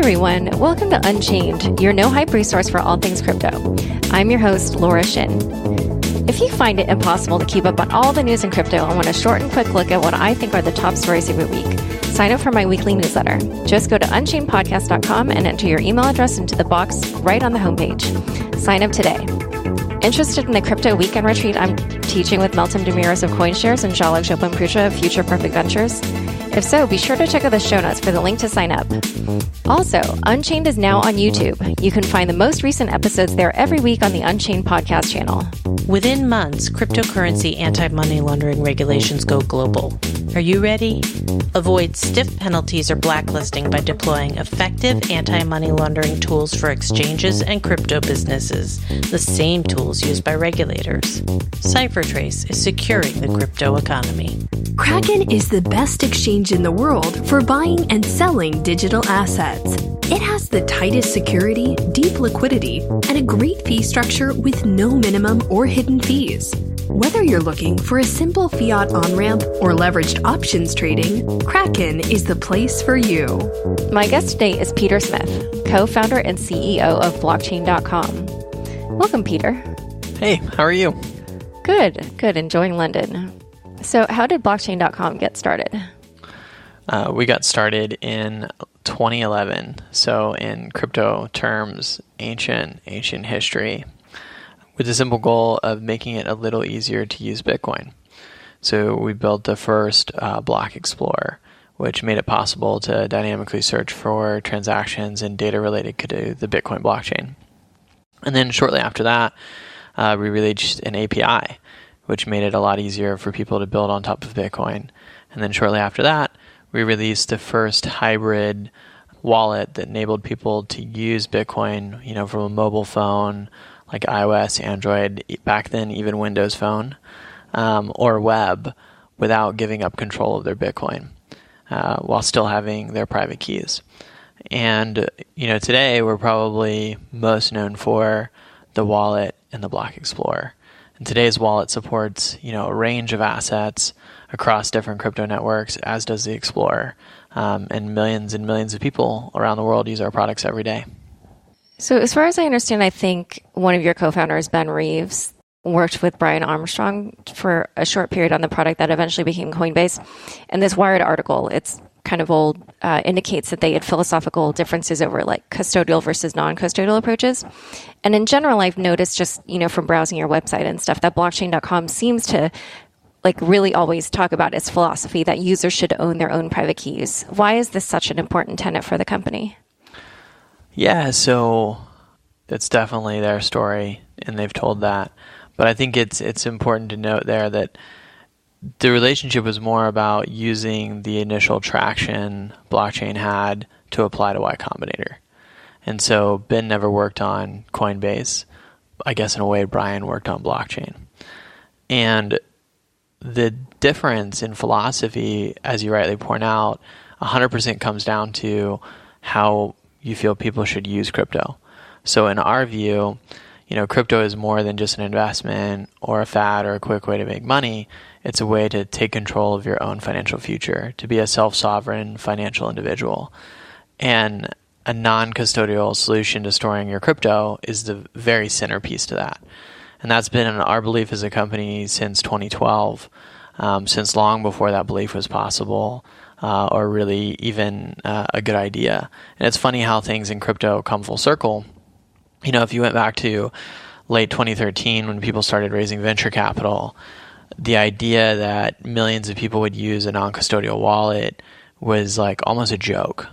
everyone, welcome to Unchained, your no-hype resource for all things crypto. I'm your host, Laura Shin. If you find it impossible to keep up on all the news in crypto and want a short and quick look at what I think are the top stories every week, sign up for my weekly newsletter. Just go to unchainedpodcast.com and enter your email address into the box right on the homepage. Sign up today. Interested in the crypto weekend retreat I'm teaching with Meltem Demirors of CoinShares and Jalak Jopanputra of Future Perfect Ventures? If so, be sure to check out the show notes for the link to sign up. Also, Unchained is now on YouTube. You can find the most recent episodes there every week on the Unchained podcast channel. Within months, cryptocurrency anti-money laundering regulations go global. Are you ready? Avoid stiff penalties or blacklisting by deploying effective anti-money laundering tools for exchanges and crypto businesses, the same tools used by regulators. CipherTrace is securing the crypto economy. Kraken is the best exchange in the world for buying and selling digital assets. It has the tightest security, deep liquidity, and a great fee structure with no minimum or hidden fees. Whether you're looking for a simple fiat on-ramp or leveraged options trading, Kraken is the place for you. My guest today is Peter Smith, co-founder and CEO of blockchain.com. Welcome, Peter. Hey, how are you? Good. Enjoying London. So how did blockchain.com get started? We got started in 2011. So in crypto terms, ancient history, with the simple goal of making it a little easier to use Bitcoin. So we built the first block explorer, which made it possible to dynamically search for transactions and data related to the Bitcoin blockchain. And then shortly after that, we released an API, which made it a lot easier for people to build on top of Bitcoin. And then shortly after that, we released the first hybrid wallet that enabled people to use Bitcoin, from a mobile phone like iOS, Android, back then even Windows Phone, or web, without giving up control of their Bitcoin, while still having their private keys. And today we're probably most known for the wallet and the Block Explorer. And today's wallet supports a range of assets across different crypto networks, as does the Explorer. And millions of people around the world use our products every day. So as far as I understand, I think one of your co-founders, Ben Reeves, worked with Brian Armstrong for a short period on the product that eventually became Coinbase. And this Wired article, it's kind of old, indicates that they had philosophical differences over like custodial versus non-custodial approaches. And in general, I've noticed just, from browsing your website and stuff, that blockchain.com seems to really always talk about its philosophy that users should own their own private keys. Why is this such an important tenet for the company? Yeah, so that's definitely their story, and they've told that. But I think it's important to note there that the relationship was more about using the initial traction blockchain had to apply to Y Combinator. And so Ben never worked on Coinbase. I guess in a way, Brian worked on blockchain. And the difference in philosophy, as you rightly point out, 100% comes down to how you feel people should use crypto. So in our view, crypto is more than just an investment or a fad or a quick way to make money. It's a way to take control of your own financial future, to be a self-sovereign financial individual. And a non-custodial solution to storing your crypto is the very centerpiece to that. And that's been our belief as a company since 2012, since long before that belief was possible. Or really even a good idea. And it's funny how things in crypto come full circle. If you went back to late 2013 when people started raising venture capital, the idea that millions of people would use a non-custodial wallet was like almost a joke.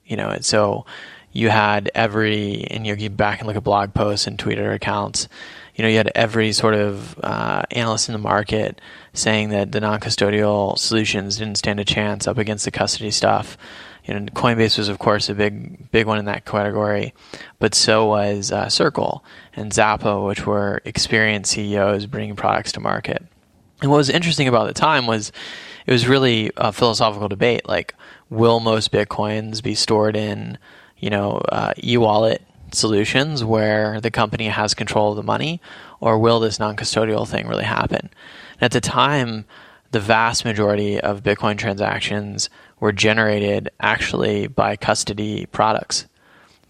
And so you had and you get back and look at blog posts and Twitter accounts, you had every sort of analyst in the market saying that the non-custodial solutions didn't stand a chance up against the custody stuff. Coinbase was, of course, a big one in that category, but so was Circle and Zappo, which were experienced CEOs bringing products to market. And what was interesting about the time was it was really a philosophical debate, like, will most Bitcoins be stored in, e-wallet solutions where the company has control of the money, or will this non-custodial thing really happen? And at the time, the vast majority of Bitcoin transactions were generated actually by custody products,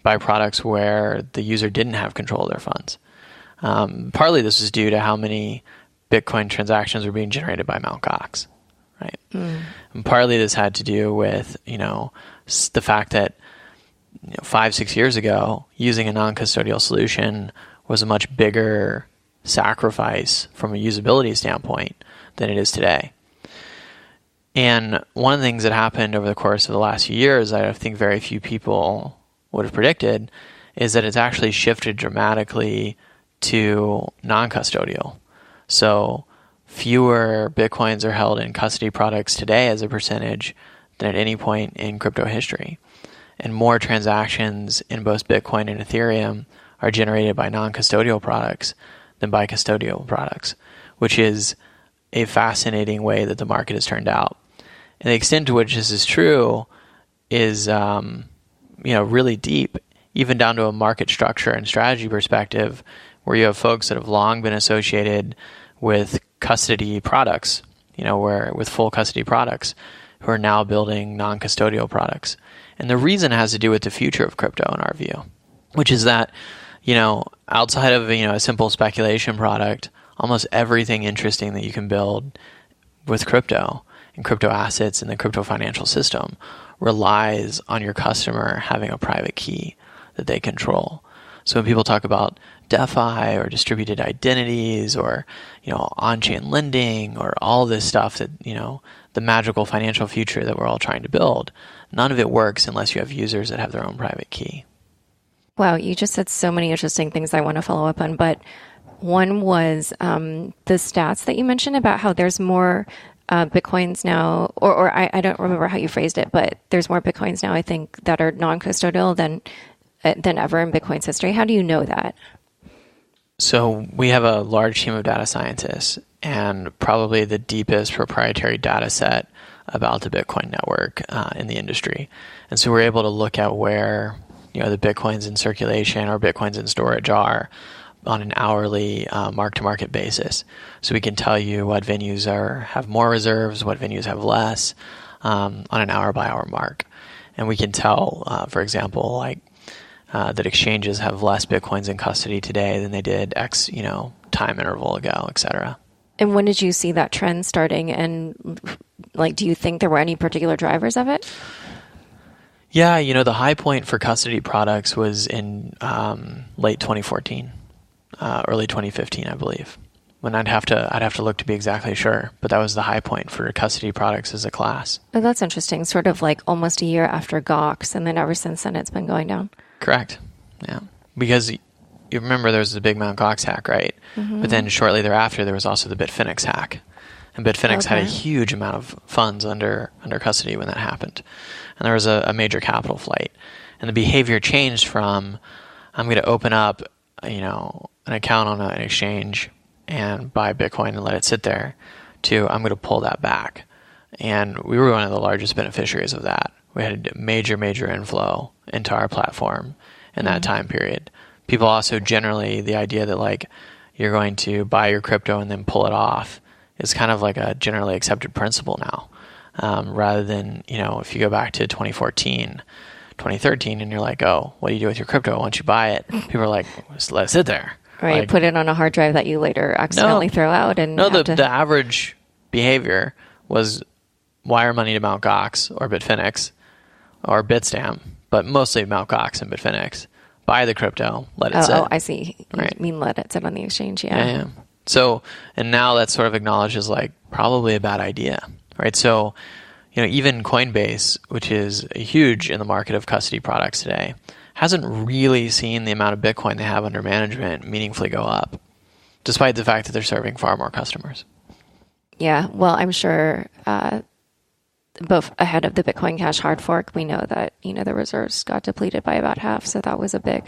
by products where the user didn't have control of their funds. Partly this is due to how many Bitcoin transactions were being generated by Mt. Gox, right? And partly this had to do with, the fact that 5-6 years ago, using a non-custodial solution was a much bigger sacrifice from a usability standpoint than it is today. And one of the things that happened over the course of the last few years that I think very few people would have predicted is that it's actually shifted dramatically to non-custodial. So fewer Bitcoins are held in custody products today as a percentage than at any point in crypto history. And more transactions in both Bitcoin and Ethereum are generated by non-custodial products than by custodial products, which is a fascinating way that the market has turned out. And the extent to which this is true is, really deep, even down to a market structure and strategy perspective, where you have folks that have long been associated with custody products, with full custody products, who are now building non-custodial products. And the reason has to do with the future of crypto in our view, which is that, outside of, a simple speculation product, almost everything interesting that you can build with crypto and crypto assets and the crypto financial system relies on your customer having a private key that they control. So when people talk about DeFi or distributed identities or, on-chain lending or all this stuff that, the magical financial future that we're all trying to build, none of it works unless you have users that have their own private key. Wow, you just said so many interesting things I want to follow up on, but one was the stats that you mentioned about how there's more Bitcoins now, or I don't remember how you phrased it, but there's more Bitcoins now, I think, that are non-custodial than ever in Bitcoin's history. How do you know that? So we have a large team of data scientists and probably the deepest proprietary data set about the Bitcoin network in the industry. And so we're able to look at where the Bitcoins in circulation or Bitcoins in storage are on an hourly mark-to-market basis. So we can tell you what venues have more reserves, what venues have less on an hour-by-hour mark. And we can tell, for example, that exchanges have less Bitcoins in custody today than they did X, time interval ago, et cetera. And when did you see that trend starting? And do you think there were any particular drivers of it? Yeah, the high point for custody products was in late 2014, early 2015, I believe. When I'd have to look to be exactly sure, but that was the high point for custody products as a class. Oh, that's interesting. Sort of like almost a year after Gox, and then ever since then it's been going down. Correct. Yeah, because you remember there was the big Mt. Gox hack, right? Mm-hmm. But then shortly thereafter there was also the Bitfinex hack, and Bitfinex had a huge amount of funds under custody when that happened, and there was a major capital flight, and the behavior changed from I'm going to open up an account on an exchange and buy Bitcoin and let it sit there, to I'm going to pull that back. And we were one of the largest beneficiaries of that. We had a major inflow into our platform in that time period. People also generally, the idea that you're going to buy your crypto and then pull it off is kind of like a generally accepted principle now, rather than, if you go back to 2014, 2013 and you're like, oh, what do you do with your crypto once you buy it? People are like, just let it sit there. Right, put it on a hard drive that you later accidentally throw out. And the average behavior was wire money to Mt. Gox or Bitfinex or Bitstamp, but mostly Mt. Gox and Bitfinex. Buy the crypto, let it sit. Oh, I see. You mean let it sit on the exchange, yeah. So, and now that's sort of acknowledged as probably a bad idea, right? So, even Coinbase, which is huge in the market of custody products today, hasn't really seen the amount of Bitcoin they have under management meaningfully go up, despite the fact that they're serving far more customers. Yeah, well, I'm sure both ahead of the Bitcoin Cash hard fork, we know that, the reserves got depleted by about half, so that was a big...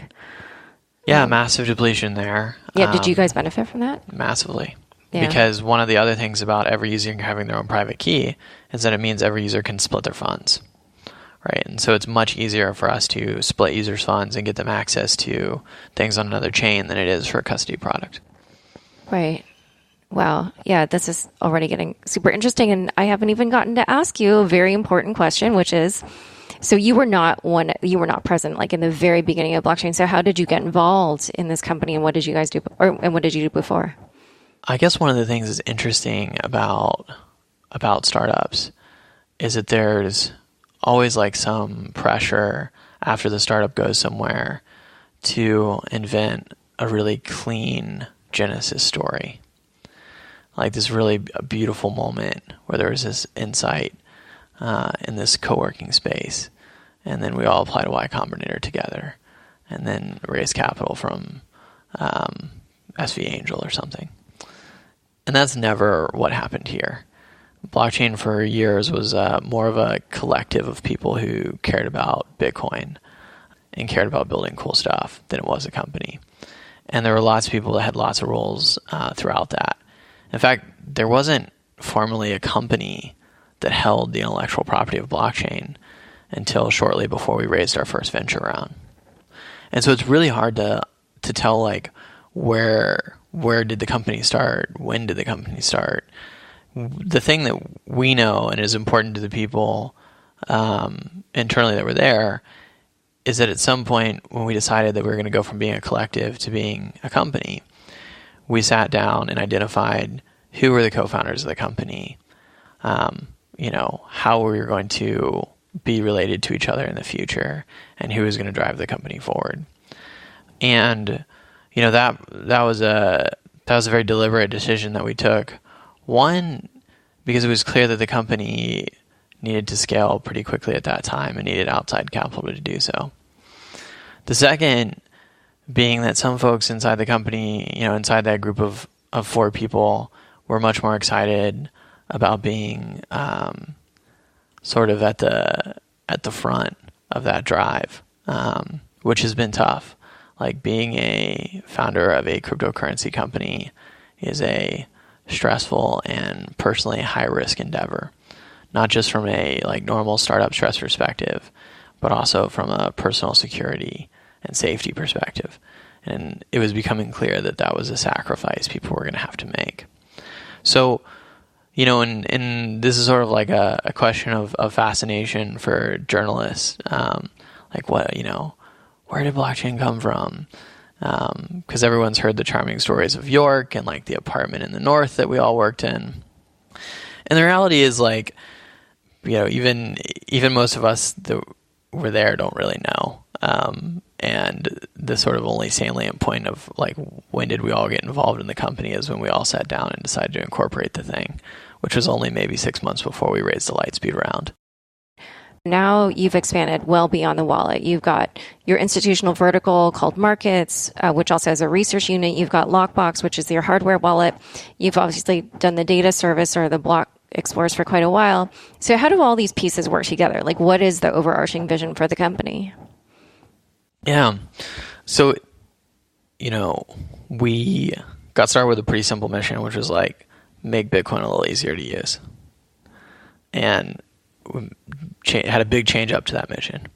massive depletion there. Yeah, did you guys benefit from that? Massively. Yeah. Because one of the other things about every user having their own private key is that it means every user can split their funds. Right, and so it's much easier for us to split users' funds and get them access to things on another chain than it is for a custody product. Right. Wow. Yeah, this is already getting super interesting. And I haven't even gotten to ask you a very important question, which is, so you were not present like in the very beginning of blockchain. So how did you get involved in this company, and what did you guys do, and what did you do before? I guess one of the things that's interesting about startups is that there's always like some pressure after the startup goes somewhere to invent a really clean Genesis story. Like this really beautiful moment where there was this insight in this co-working space, and then we all applied a Y Combinator together, and then raised capital from SV Angel or something. And that's never what happened here. Blockchain for years was more of a collective of people who cared about Bitcoin and cared about building cool stuff than it was a company. And there were lots of people that had lots of roles throughout that. In fact, there wasn't formally a company that held the intellectual property of blockchain until shortly before we raised our first venture round. And so it's really hard to tell like where did the company start? When did the company start? The thing that we know and is important to the people internally that were there is that at some point when we decided that we were going to go from being a collective to being a company, we sat down and identified who were the co-founders of the company, how we were going to be related to each other in the future, and who was going to drive the company forward. And that was a very deliberate decision that we took. One, because it was clear that the company needed to scale pretty quickly at that time and needed outside capital to do so. The second being that some folks inside the company, inside that group of 4 people, were much more excited about being sort of at the front of that drive, which has been tough. Like being a founder of a cryptocurrency company is a stressful and personally high-risk endeavor, not just from a like normal startup stress perspective, but also from a personal security and safety perspective. And it was becoming clear that that was a sacrifice people were going to have to make. So, and this is sort of like a question of fascination for journalists. Like where did blockchain come from? Because everyone's heard the charming stories of York and like the apartment in the north that we all worked in. And the reality is like, even most of us that were there don't really know. And the sort of only salient point of like, when did we all get involved in the company is when we all sat down and decided to incorporate the thing, which was only maybe 6 months before we raised the Lightspeed round. Now you've expanded well beyond the wallet. You've got your institutional vertical called Markets, which also has a research unit. You've got Lockbox, which is your hardware wallet. You've obviously done the data service or the block explorers for quite a while. So how do all these pieces work together? Like, what is the overarching vision for the company? Yeah. So, we got started with a pretty simple mission, which was like, make Bitcoin a little easier to use. And we had a big change up to that mission,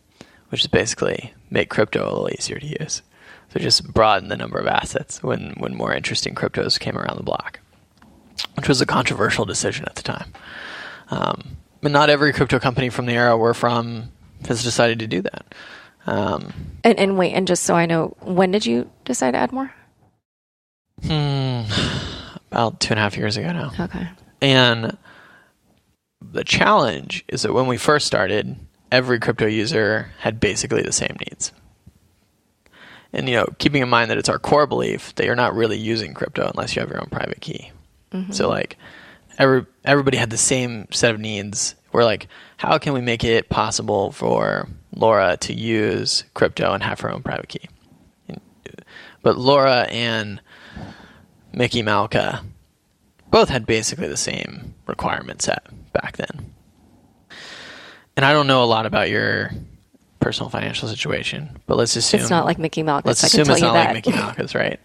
which is basically make crypto a little easier to use. So just broaden the number of assets when more interesting cryptos came around the block, which was a controversial decision at the time. But not every crypto company from the era we're from has decided to do that. And just so I know, when did you decide to add more? About 2.5 years ago now. Okay. And the challenge is that when we first started, every crypto user had basically the same needs. And, keeping in mind that it's our core belief that you're not really using crypto unless you have your own private key. Mm-hmm. So like everybody had the same set of needs. We're like, how can we make it possible for Laura to use crypto and have her own private key? But Laura and Mickey Malka both had basically the same requirement set back then. And I don't know a lot about your personal financial situation, but let's assume it's not like Mickey Malka's. Let's assume it's not like Mickey Malka's, right?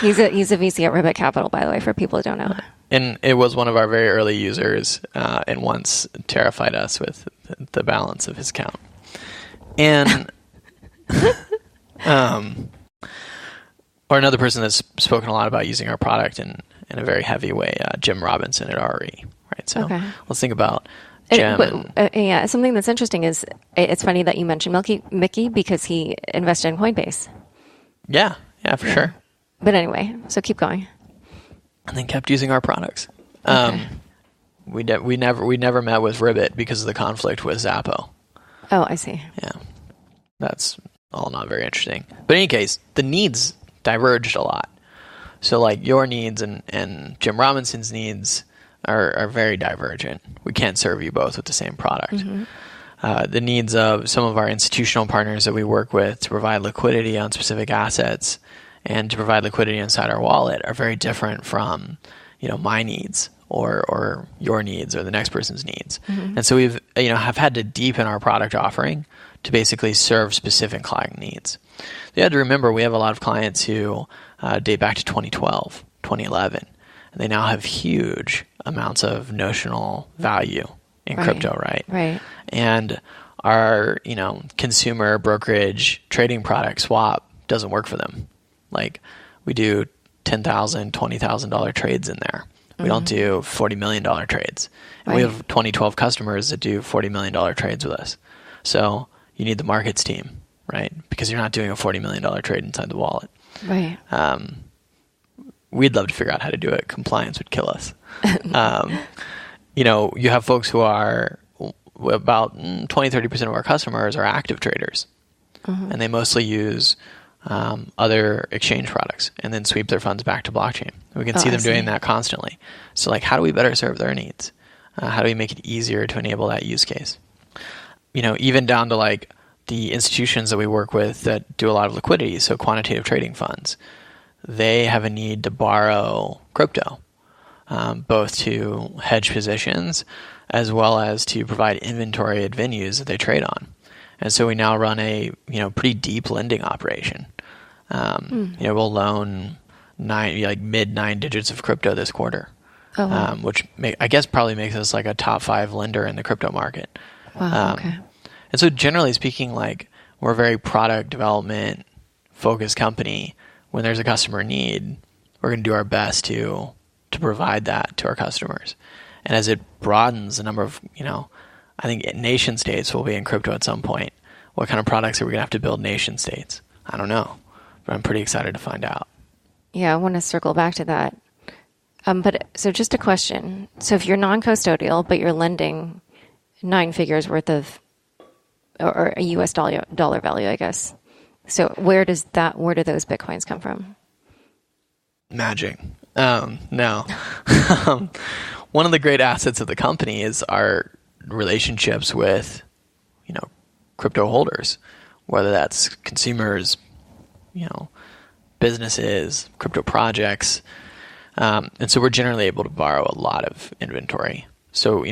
He's a VC at Ribbit Capital, by the way, for people who don't know. And it was one of our very early users, and once terrified us with the balance of his account. And Or another person that's spoken a lot about using our product in a very heavy way, Jim Robinson at RE. Right. So let's think about Jim. Yeah, something that's interesting is it's funny that you mentioned Mickey because he invested in Coinbase. Yeah, for sure. But anyway, so keep going. And then kept using our products. We never met with Ribbit because of the conflict with Zappo. Oh, I see. Yeah, that's all not very interesting. But in any case, the needs diverged a lot. So like your needs and Jim Robinson's needs are very divergent. We can't serve you both with the same product. Mm-hmm. The needs of some of our institutional partners that we work with to provide liquidity on specific assets and to provide liquidity inside our wallet are very different from, my needs or your needs or the next person's needs. Mm-hmm. And so we've, have had to deepen our product offering to basically serve specific client needs. You have to remember we have a lot of clients who date back to 2012, 2011, and they now have huge amounts of notional value in crypto, right? Right. And our, consumer brokerage trading product swap doesn't work for them. Like we do $10,000, $20,000 trades in there. We don't do $40 million trades. And we have 2012 customers that do $40 million trades with us. So you need the markets team, right? Because you're not doing a $40 million trade inside the wallet. Right. We'd love to figure out how to do it. Compliance would kill us. You have folks who are about 20-30% of our customers are active traders. Mm-hmm. And they mostly use other exchange products and then sweep their funds back to blockchain. We can see them doing that constantly. So like, how do we better serve their needs? How do we make it easier to enable that use case? Even down to like the institutions that we work with that do a lot of liquidity, so quantitative trading funds, they have a need to borrow crypto, both to hedge positions as well as to provide inventory at venues that they trade on. And so we now run a pretty deep lending operation. We'll loan mid 9 digits of crypto this quarter, which I guess probably makes us like a top 5 lender in the crypto market. Wow. Okay. And so generally speaking, like we're a very product development focused company. When there's a customer need, we're going to do our best to provide that to our customers. And as it broadens the number of, I think nation states will be in crypto at some point. What kind of products are we going to have to build nation states? I don't know, but I'm pretty excited to find out. Yeah, I want to circle back to that. So just a question. So if you're non-custodial, but you're lending 9 figures worth of, or a US dollar value, I guess. So where do those Bitcoins come from? Magic. No. One of the great assets of the company is our relationships with, crypto holders, whether that's consumers, businesses, crypto projects. And so we're generally able to borrow a lot of inventory. So,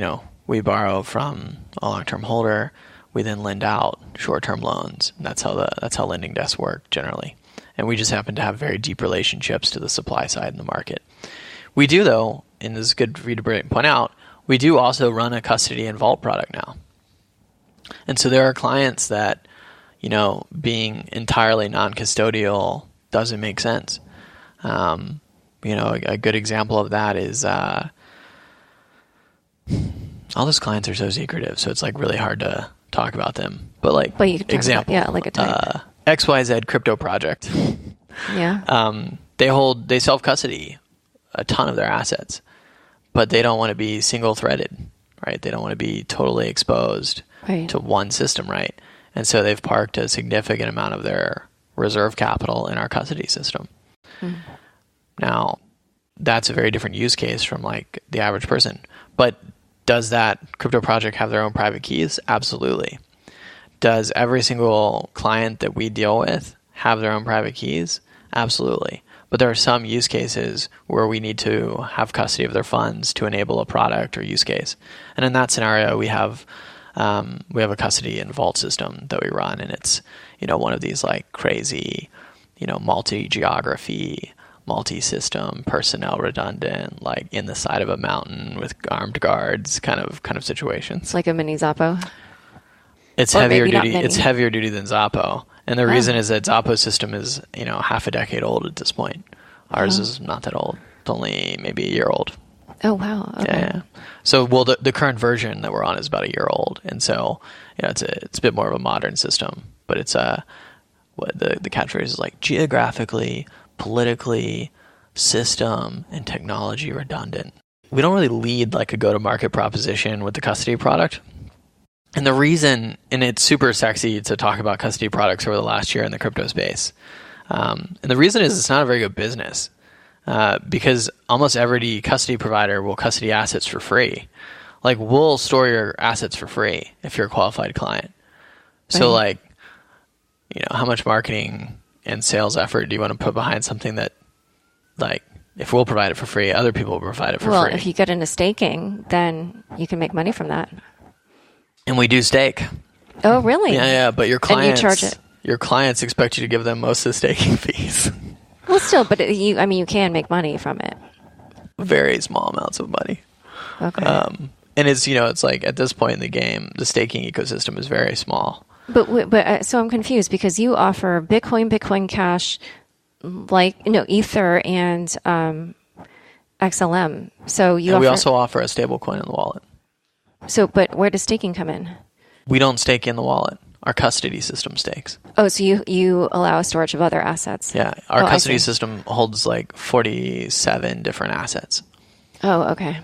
we borrow from a long-term holder. We then lend out short-term loans. That's how lending desks work generally. And we just happen to have very deep relationships to the supply side in the market. We do, though, and this is good for you to point out, we do also run a custody and vault product now. And so there are clients that, being entirely non-custodial doesn't make sense. A good example of that is all those clients are so secretive, so it's like really hard to talk about them. But you can example, like a type. XYZ crypto project. Yeah. They self-custody a ton of their assets, but they don't want to be single-threaded, right? They don't want to be totally exposed to one system, right? And so they've parked a significant amount of their reserve capital in our custody system. Mm. Now, that's a very different use case from like the average person. But does that crypto project have their own private keys? Absolutely. Does every single client that we deal with have their own private keys? Absolutely. But there are some use cases where we need to have custody of their funds to enable a product or use case. And in that scenario, we have a custody and vault system that we run, and it's one of these like crazy, multi-geography, multi-system, personnel redundant, like in the side of a mountain with armed guards kind of situations. Like a mini Zappo? It's Or heavier maybe not duty. many. It's heavier duty than Zoppo. And the reason is that Zoppo's system is, half a decade old at this point. Ours is not that old. It's only maybe a year old. Oh, wow. Okay. Yeah. So, the current version that we're on is about a year old. And so, it's a bit more of a modern system. But it's what the catchphrase is like geographically, politically, system, and technology redundant. We don't really lead like a go-to-market proposition with the custody product. And the reason, and it's super sexy to talk about custody products over the last year in the crypto space. And the reason is it's not a very good business because almost every custody provider will custody assets for free. Like we'll store your assets for free if you're a qualified client. So like, how much marketing and sales effort do you want to put behind something that like, if we'll provide it for free, other people will provide it for free. Well, if you get into staking, then you can make money from that. And we do stake. Oh, really? Yeah. But your clients, and you charge it. Your clients expect you to give them most of the staking fees. Well, still, but you can make money from it. Very small amounts of money. Okay. And it's, it's like at this point in the game, the staking ecosystem is very small. But so I'm confused because you offer Bitcoin Cash, like, Ether and XLM. So we also offer a stable coin in the wallet. So, but where does staking come in? We don't stake in the wallet. Our custody system stakes. Oh, so you allow storage of other assets. Yeah. Our custody system holds like 47 different assets. Oh, okay.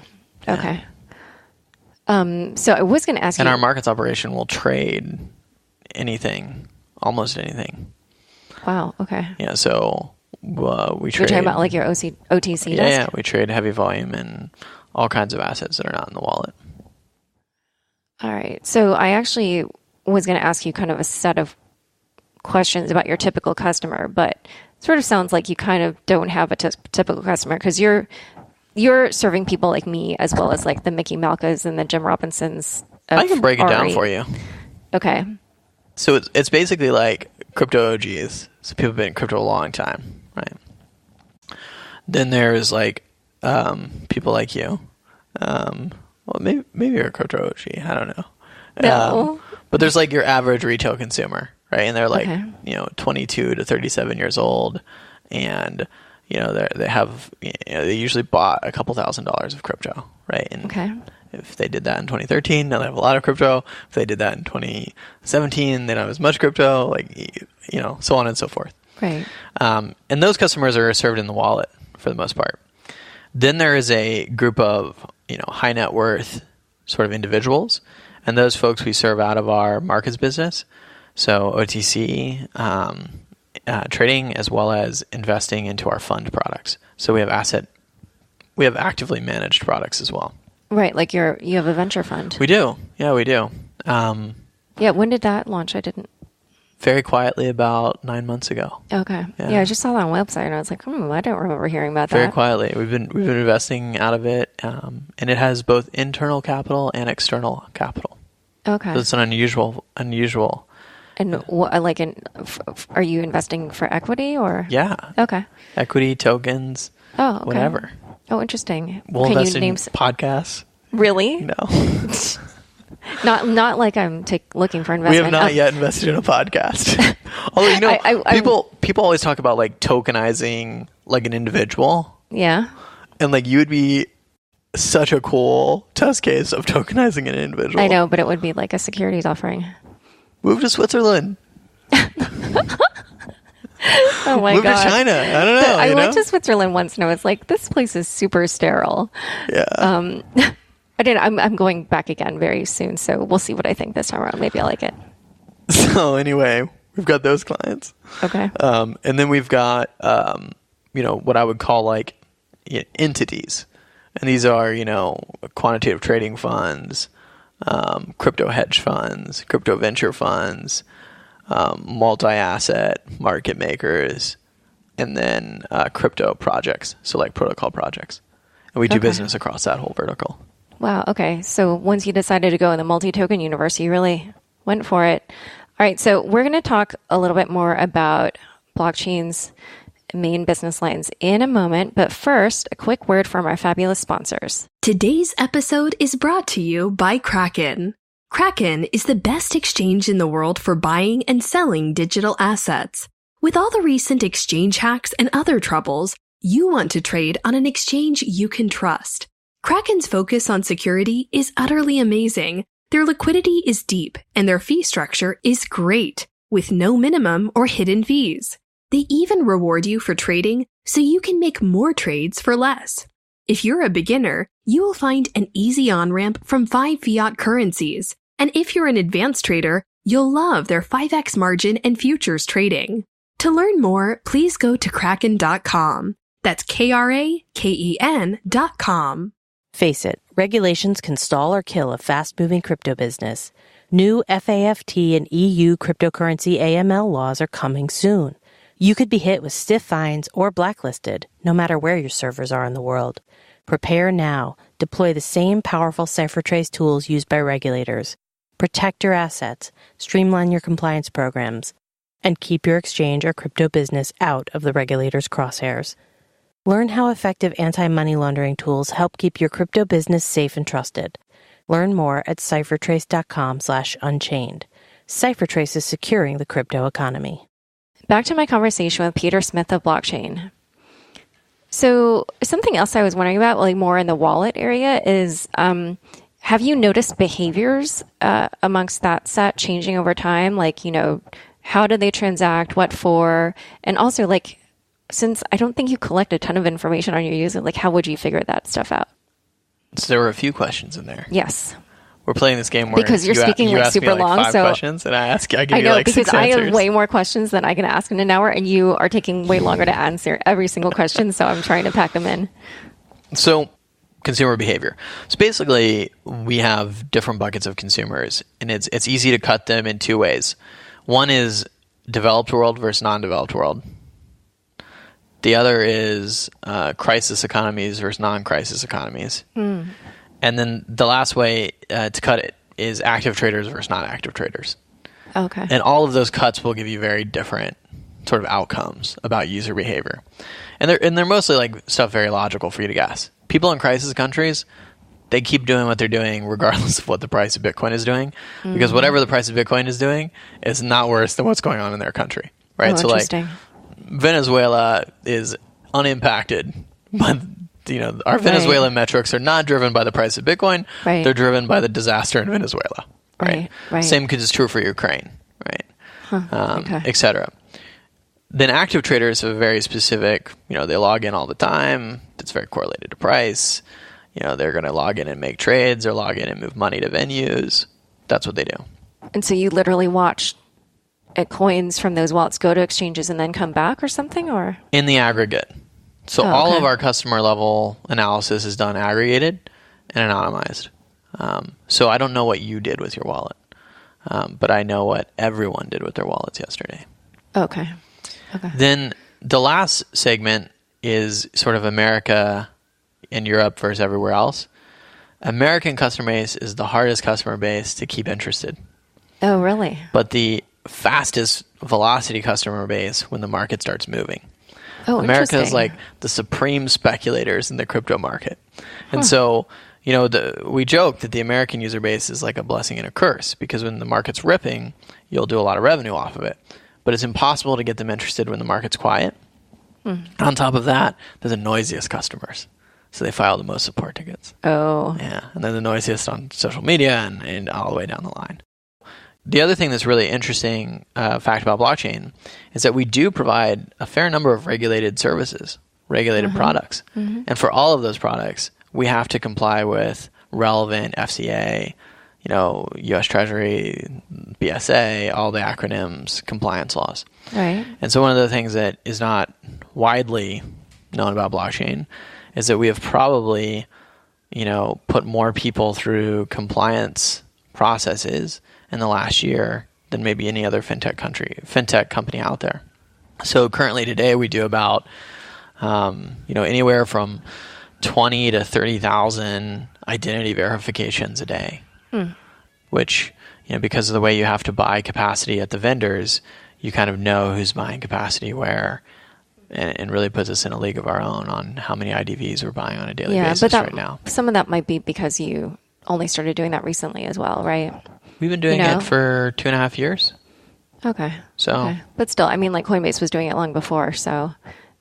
Okay. So I was going to ask you. And our markets operation will trade anything, almost anything. Wow. Okay. Yeah. So we trade. You're talking about like your OTC desk? Yeah. We trade heavy volume and all kinds of assets that are not in the wallet. All right. So I actually was going to ask you kind of a set of questions about your typical customer, but it sort of sounds like you kind of don't have a typical customer because you're serving people like me as well as like the Mickey Malkas and the Jim Robinsons. I can break it down for you. Okay. So it's basically like crypto OGs. So people have been in crypto a long time, right? Then there's like people like you. Well, maybe you're a crypto OG. I don't know. No. But there's like your average retail consumer, right? And they're like, Okay. 22 to 37 years old, and they have they usually bought a couple $1,000s of crypto, right? And Okay. if they did that in 2013, now they have a lot of crypto. If they did that in 2017, they don't have as much crypto, like so on and so forth. Right. And those customers are served in the wallet for the most part. Then there is a group of high net worth sort of individuals, and those folks we serve out of our markets business, so OTC trading as well as investing into our fund products. So we have actively managed products as well. Right. Like you have a venture fund. We do. Yeah, we do. Yeah. When did that launch? I didn't. Very quietly about 9 months ago. Okay. Yeah. Yeah, I just saw that on the website and I was like, I don't remember hearing about Very that. quietly. We've been investing out of it, and it has both internal capital and external capital. Okay. So it's an unusual. And are you investing for equity or? Yeah. Okay. Equity, tokens, Oh, okay. whatever. Oh, interesting. We'll Can invest you in name podcasts. Really? No. Not like I'm looking for We investment. have not yet invested in a podcast. Although, people always talk about like tokenizing like an individual. Yeah. And like you would be such a cool test case of tokenizing an individual. I know, but it would be like a securities offering. Move to Switzerland. Oh my Move god. to China. I don't know. I went to Switzerland once and I was like, this place is super sterile. Yeah. I'm going back again very soon, so we'll see what I think this time around. Maybe I like it. So anyway, we've got those clients. Okay. And then we've got, what I would call like entities. And these are, quantitative trading funds, crypto hedge funds, crypto venture funds, multi-asset market makers, and then crypto projects. So like protocol projects. And we do business across that whole vertical. Wow. Okay. So once you decided to go in the multi-token universe, you really went for it. All right. So we're going to talk a little bit more about blockchain's main business lines in a moment. But first, a quick word from our fabulous sponsors. Today's episode is brought to you by Kraken. Kraken is the best exchange in the world for buying and selling digital assets. With all the recent exchange hacks and other troubles, you want to trade on an exchange you can trust. Kraken's focus on security is utterly amazing. Their liquidity is deep, and their fee structure is great, with no minimum or hidden fees. They even reward you for trading so you can make more trades for less. If you're a beginner, you will find an easy on-ramp from 5 fiat currencies. And if you're an advanced trader, you'll love their 5x margin and futures trading. To learn more, please go to Kraken.com. That's Kraken.com. Face it, regulations can stall or kill a fast-moving crypto business. New FAFT and EU cryptocurrency AML laws are coming soon. You could be hit with stiff fines or blacklisted, no matter where your servers are in the world. Prepare now. Deploy the same powerful CipherTrace tools used by regulators. Protect your assets, streamline your compliance programs, and keep your exchange or crypto business out of the regulators' crosshairs. Learn how effective anti-money laundering tools help keep your crypto business safe and trusted. Learn more at CipherTrace.com/unchained. CipherTrace is securing the crypto economy. Back to my conversation with Peter Smith of Blockchain. So something else I was wondering about, like more in the wallet area, is have you noticed behaviors amongst that set changing over time? Like, how do they transact, what for? And also, like, since I don't think you collect a ton of information on your user, like, how would you figure that stuff out? So there were a few questions in there. Yes. We're playing this game where because you're speaking you like super me, long, 5 so questions, and I give you know like 6 because I answers. have way more questions than I can ask in an hour, and you are taking way longer to answer every single question. So I'm trying to pack them in. So, consumer behavior. So basically, we have different buckets of consumers, and it's easy to cut them in 2 ways. One is developed world versus non-developed world. The other is crisis economies versus non-crisis economies. And then the last way to cut it is active traders versus non-active traders. Okay. And all of those cuts will give you very different sort of outcomes about user behavior. And they're mostly like stuff very logical for you to guess. People in crisis countries, they keep doing what they're doing regardless of what the price of Bitcoin is doing. Because whatever the price of Bitcoin is doing is not worse than what's going on in their country. Right? Oh, so like Venezuela is unimpacted by our Venezuelan metrics are not driven by the price of Bitcoin. Right. They're driven by the disaster in Venezuela. Right. Same is true for Ukraine. Right. Et cetera. Then active traders have a very specific, they log in all the time. It's very correlated to price. They're going to log in and make trades or log in and move money to venues. That's what they do. And so you literally watch coins from those wallets go to exchanges and then come back or something, or? In the aggregate. So all of our customer level analysis is done aggregated and anonymized. So I don't know what you did with your wallet, but I know what everyone did with their wallets yesterday. Okay. Then the last segment is sort of America and Europe versus everywhere else. American customer base is the hardest customer base to keep interested. Oh, really? But the fastest velocity customer base when the market starts moving. Oh, America is like the supreme speculators in the crypto market. And so, we joke that the American user base is like a blessing and a curse because when the market's ripping, you'll do a lot of revenue off of it. But it's impossible to get them interested when the market's quiet. On top of that, they're the noisiest customers. So they file the most support tickets. Oh. Yeah. And they're the noisiest on social media and all the way down the line. The other thing that's really interesting fact about blockchain is that we do provide a fair number of regulated services, regulated products. And for all of those products, we have to comply with relevant FCA, U.S. Treasury, BSA, all the acronyms, compliance laws. Right. And so one of the things that is not widely known about blockchain is that we have probably, put more people through compliance processes in the last year than maybe any other fintech company out there. So currently today we do about, anywhere from 20 to 30,000 identity verifications a day, which, because of the way you have to buy capacity at the vendors, you kind of know who's buying capacity where, and really puts us in a league of our own on how many IDVs we're buying on a daily basis right now. Some of that might be because you only started doing that recently as well, right? We've been doing it for 2.5 years. Okay. So, okay. But still, I mean, like Coinbase was doing it long before, so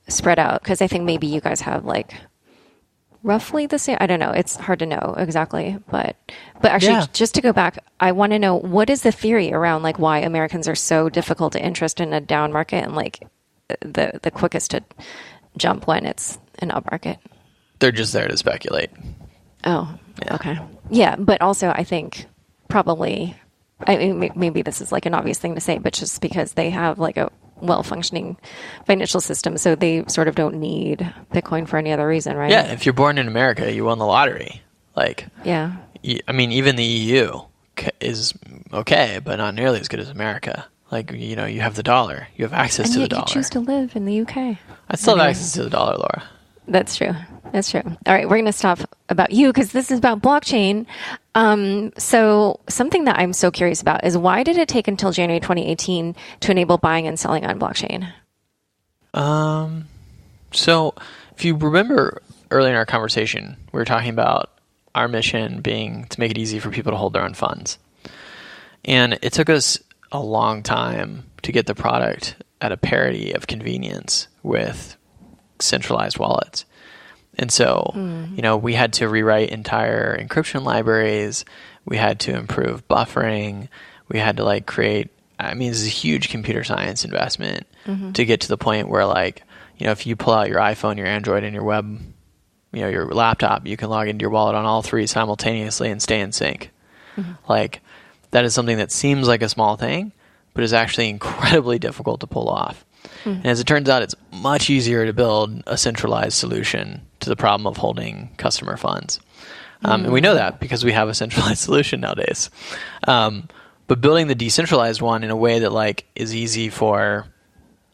spread out. Because I think maybe you guys have like roughly the same. I don't know. It's hard to know exactly, but actually, just to go back, I want to know, what is the theory around like why Americans are so difficult to interest in a down market and like the quickest to jump when it's an up market? They're just there to speculate. Oh, okay. Yeah, but also I think probably, I mean, maybe this is like an obvious thing to say, but just because they have like a well-functioning financial system, so they sort of don't need Bitcoin for any other reason, right? Yeah, if you're born in America, you won the lottery. Like, yeah. I mean, even the EU is okay, but not nearly as good as America. Like, you know, you have the dollar. You have access to the dollar. You choose to live in the UK. I still have access to the dollar, Laura. That's true. That's true. All right, we're going to stop about you because this is about blockchain. So something that I'm so curious about is, why did it take until January 2018 to enable buying and selling on blockchain? So if you remember earlier in our conversation, we were talking about our mission being to make it easy for people to hold their own funds. And it took us a long time to get the product at a parity of convenience with centralized wallets. And so, you know, we had to rewrite entire encryption libraries. We had to improve buffering. We had to like create, I mean, this is a huge computer science investment to get to the point where, like, you know, if you pull out your iPhone, your Android, and your web, you know, your laptop, you can log into your wallet on all three simultaneously and stay in sync. Like, that is something that seems like a small thing, but is actually incredibly difficult to pull off. And as it turns out, it's much easier to build a centralized solution to the problem of holding customer funds. And we know that because we have a centralized solution nowadays. But building the decentralized one in a way that like is easy for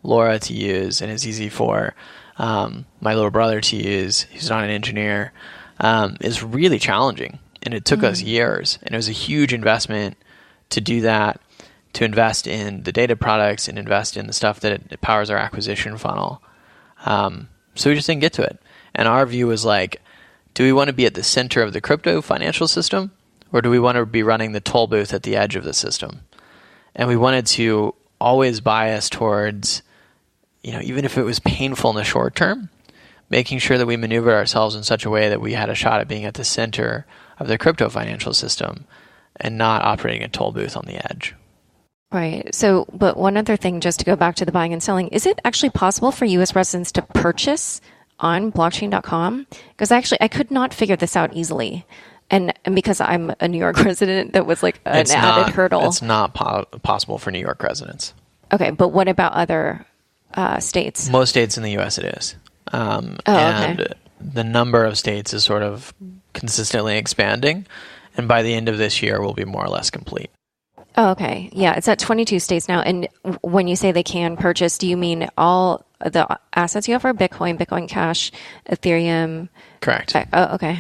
Laura to use and is easy for my little brother to use, who's not an engineer, is really challenging. And it took us years. And it was a huge investment to do that, to invest in the data products and invest in the stuff that it powers our acquisition funnel. So we just didn't get to it. And our view was like, do we want to be at the center of the crypto financial system, or do we want to be running the toll booth at the edge of the system? And we wanted to always bias towards, you know, even if it was painful in the short term, making sure that we maneuvered ourselves in such a way that we had a shot at being at the center of the crypto financial system and not operating a toll booth on the edge. Right. So, but one other thing, just to go back to the buying and selling, is it actually possible for U.S. residents to purchase on blockchain.com? Because actually, I could not figure this out easily. And because I'm a New York resident, that was like an added hurdle. It's not possible for New York residents. Okay. But what about other states? Most states in the U.S. it is. And the number of states is sort of consistently expanding. And by the end of this year, we'll be more or less complete. Oh, okay. Yeah, it's at 22 states now. And when you say they can purchase, do you mean all the assets you have are Bitcoin, Bitcoin Cash, Ethereum? Correct. Oh, okay.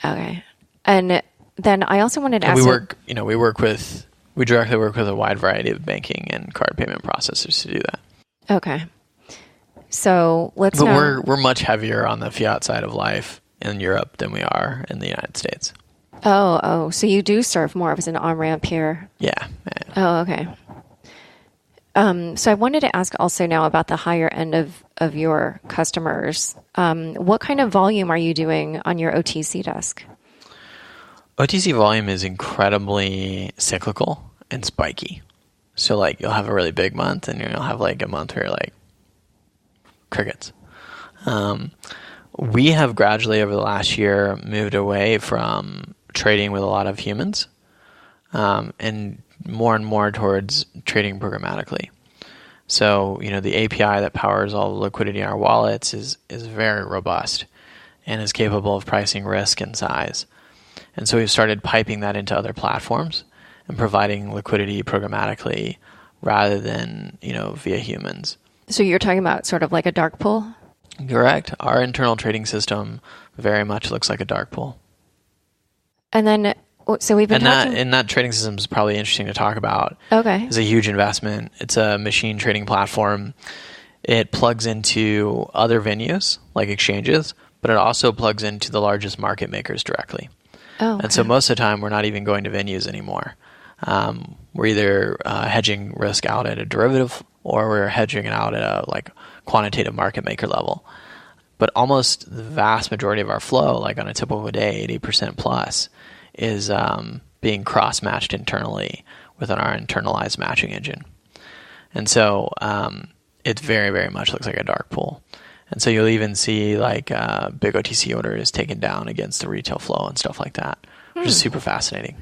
Okay. And then I also wanted to ask... We directly work with a wide variety of banking and card payment processors to do that. Okay. So let's But we're much heavier on the fiat side of life in Europe than we are in the United States. Oh, so you do serve more as an on-ramp here. Yeah. Oh, okay. So I wanted to ask also now about the higher end of your customers. What kind of volume are you doing on your OTC desk? OTC volume is incredibly cyclical and spiky. So like you'll have a really big month and you'll have like a month where you're like crickets. We have gradually over the last year moved away from trading with a lot of humans and more towards trading programmatically. So, you know, the API that powers all the liquidity in our wallets is very robust and is capable of pricing risk and size. And so we've started piping that into other platforms and providing liquidity programmatically rather than, you know, via humans. So you're talking about sort of like a dark pool? Correct. Our internal trading system very much looks like a dark pool. And then, so we've been talking... And that trading system is probably interesting to talk about. Okay. It's a huge investment. It's a machine trading platform. It plugs into other venues, like exchanges, but it also plugs into the largest market makers directly. Oh, okay. And so most of the time, we're not even going to venues anymore. we're either hedging risk out at a derivative or we're hedging it out at a like quantitative market maker level. But almost the vast majority of our flow, like on a typical day, 80% plus, is being cross-matched internally within our internalized matching engine. And so it very, very much looks like a dark pool. And so you'll even see like big OTC orders taken down against the retail flow and stuff like that, which is super fascinating.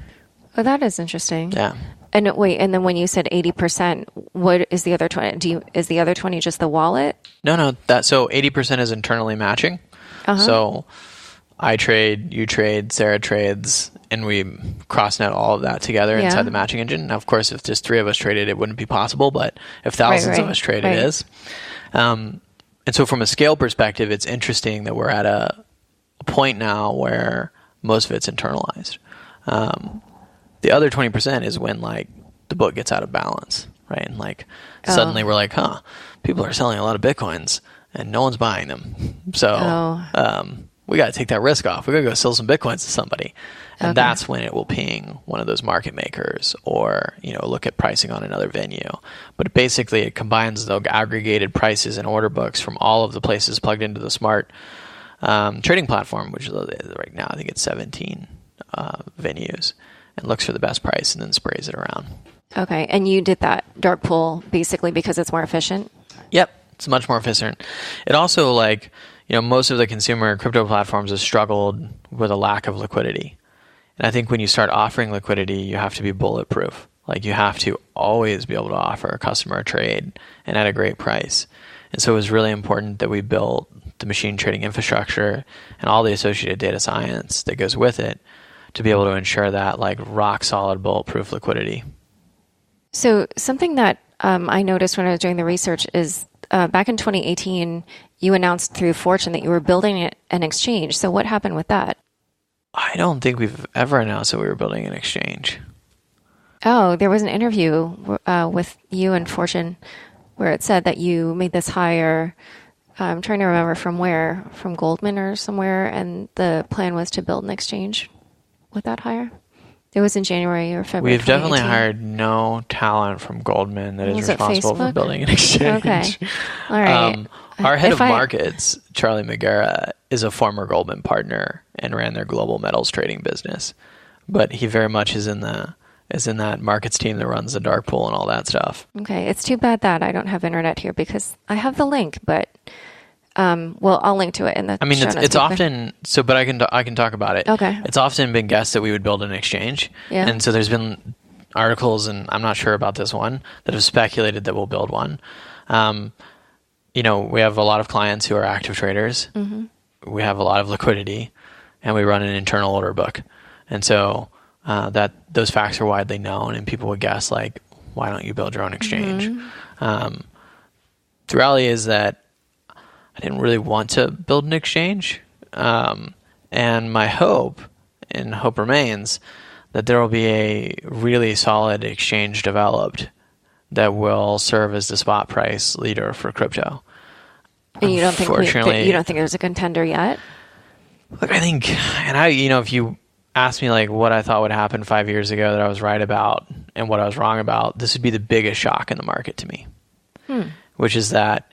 Oh, that is interesting. Yeah. And wait, and then when you said 80%, what is the other 20? Is the other 20 just the wallet? No. So 80% is internally matching. So I trade, you trade, Sarah trades, and we cross-net all of that together inside the matching engine. Now, of course, if just 3 of us traded, it wouldn't be possible, but if thousands of us trade, it is. And so from a scale perspective, it's interesting that we're at a point now where most of it's internalized. The other 20% is when like the book gets out of balance, right? And like suddenly we're like, people are selling a lot of Bitcoins and no one's buying them. So we got to take that risk off. We got to go sell some Bitcoins to somebody. And that's when it will ping one of those market makers or, look at pricing on another venue. But basically it combines the aggregated prices and order books from all of the places plugged into the smart trading platform, which is right now, I think it's 17 venues, and looks for the best price and then sprays it around. Okay. And you did that dark pool basically because it's more efficient? Yep. It's much more efficient. It also most of the consumer crypto platforms have struggled with a lack of liquidity. And I think when you start offering liquidity, you have to be bulletproof. Like you have to always be able to offer a customer a trade and at a great price. And so it was really important that we built the machine trading infrastructure and all the associated data science that goes with it to be able to ensure that like rock solid bulletproof liquidity. So something that I noticed when I was doing the research is back in 2018, you announced through Fortune that you were building an exchange. So what happened with that? I don't think we've ever announced that we were building an exchange. Oh, there was an interview with you and Fortune where it said that you made this hire. I'm trying to remember from where, from Goldman or somewhere, and the plan was to build an exchange with that hire. It was in January or February. We've definitely hired no talent from Goldman that is responsible for building an exchange. Okay. All right. Our head of markets, Charlie Magera, is a former Goldman partner and ran their global metals trading business. But he very much is in that markets team that runs the dark pool and all that stuff. Okay. It's too bad that I don't have internet here because I have the link, but I'll link to it in the show notes. It's often so, but I can talk about it. Okay. It's often been guessed that we would build an exchange. Yeah. And so there's been articles, and I'm not sure about this one, that have speculated that we'll build one. We have a lot of clients who are active traders. Mm-hmm. We have a lot of liquidity, and we run an internal order book. And so that those facts are widely known, and people would guess, like, why don't you build your own exchange? Mm-hmm. The reality is that I didn't really want to build an exchange. And my hope remains, that there will be a really solid exchange developed that will serve as the spot price leader for crypto. And you don't think there's a contender yet? Look, I think, if you asked me like what I thought would happen 5 years ago that I was right about and what I was wrong about, this would be the biggest shock in the market to me, which is that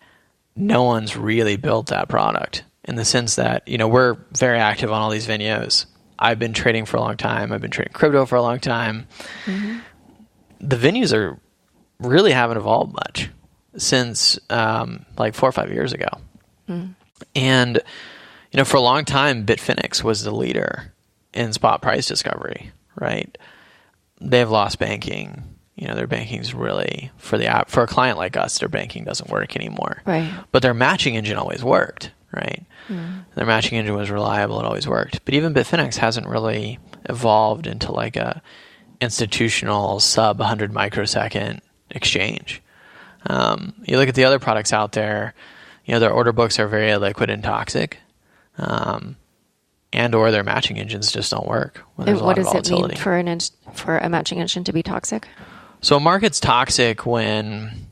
no one's really built that product in the sense that, we're very active on all these venues. I've been trading for a long time. I've been trading crypto for a long time. Mm-hmm. The venues really haven't evolved much since like 4 or 5 years ago. Mm. And, for a long time, Bitfinex was the leader in spot price discovery, right? They've lost banking. Their banking's really, for a client like us, their banking doesn't work anymore. Right. But their matching engine always worked, right? Mm. Their matching engine was reliable. It always worked. But even Bitfinex hasn't really evolved into like a institutional sub 100 microsecond exchange. You look at the other products out there, their order books are very liquid and toxic, and or their matching engines just don't work when there's a lot of volatility. What does it mean for a matching engine to be toxic? So a market's toxic when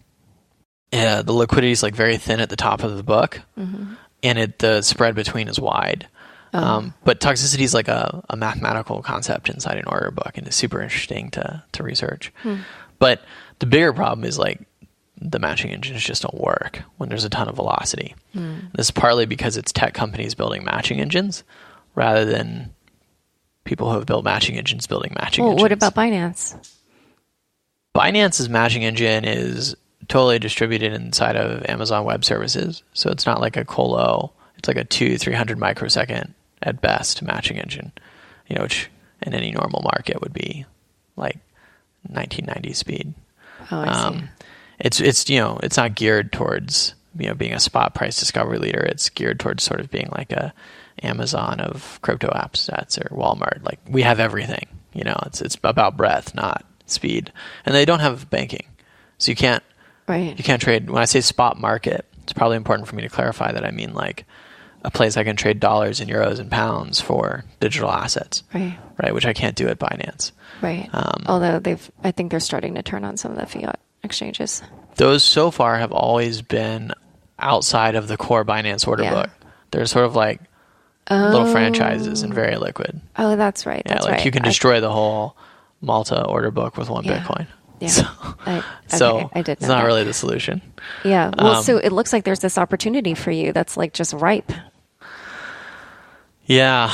the liquidity is like very thin at the top of the book, mm-hmm. and the spread between is wide. But toxicity is like a mathematical concept inside an order book, and it's super interesting to research. But the bigger problem is like the matching engines just don't work when there's a ton of velocity. This is partly because it's tech companies building matching engines rather than people who have built matching engines building matching engines. What about Binance? Binance's matching engine is totally distributed inside of Amazon Web Services. So it's not like a colo. It's like a 200-300 microsecond at best matching engine, which in any normal market would be like 1990 speed. I see. It's not geared towards being a spot price discovery leader. It's geared towards sort of being like a Amazon of crypto apps, or Walmart. Like we have everything. It's about breadth, not speed. And they don't have banking, so you can't trade. When I say spot market, it's probably important for me to clarify that I mean like a place I can trade dollars and euros and pounds for digital assets, right? Which I can't do at Binance, right? Although I think they're starting to turn on some of the fiat exchanges. Those so far have always been outside of the core Binance order book. They're sort of like little franchises and very liquid. Oh, that's right. Yeah, that's like right. you can destroy the whole Malta order book with one Bitcoin. Yeah. So I did know it's not that. really the solution. Yeah. Well, so it looks like there's this opportunity for you that's like just ripe. Yeah.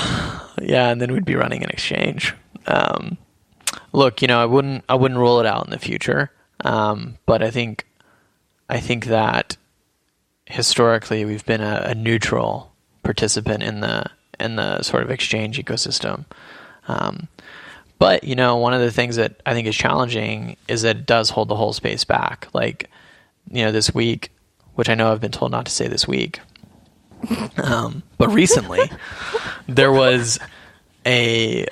And then we'd be running an exchange. Look, I wouldn't rule it out in the future. But I think that historically we've been a neutral participant in the sort of exchange ecosystem. But one of the things that I think is challenging is that it does hold the whole space back. Like, this week, which I know I've been told not to say this week, but recently there was a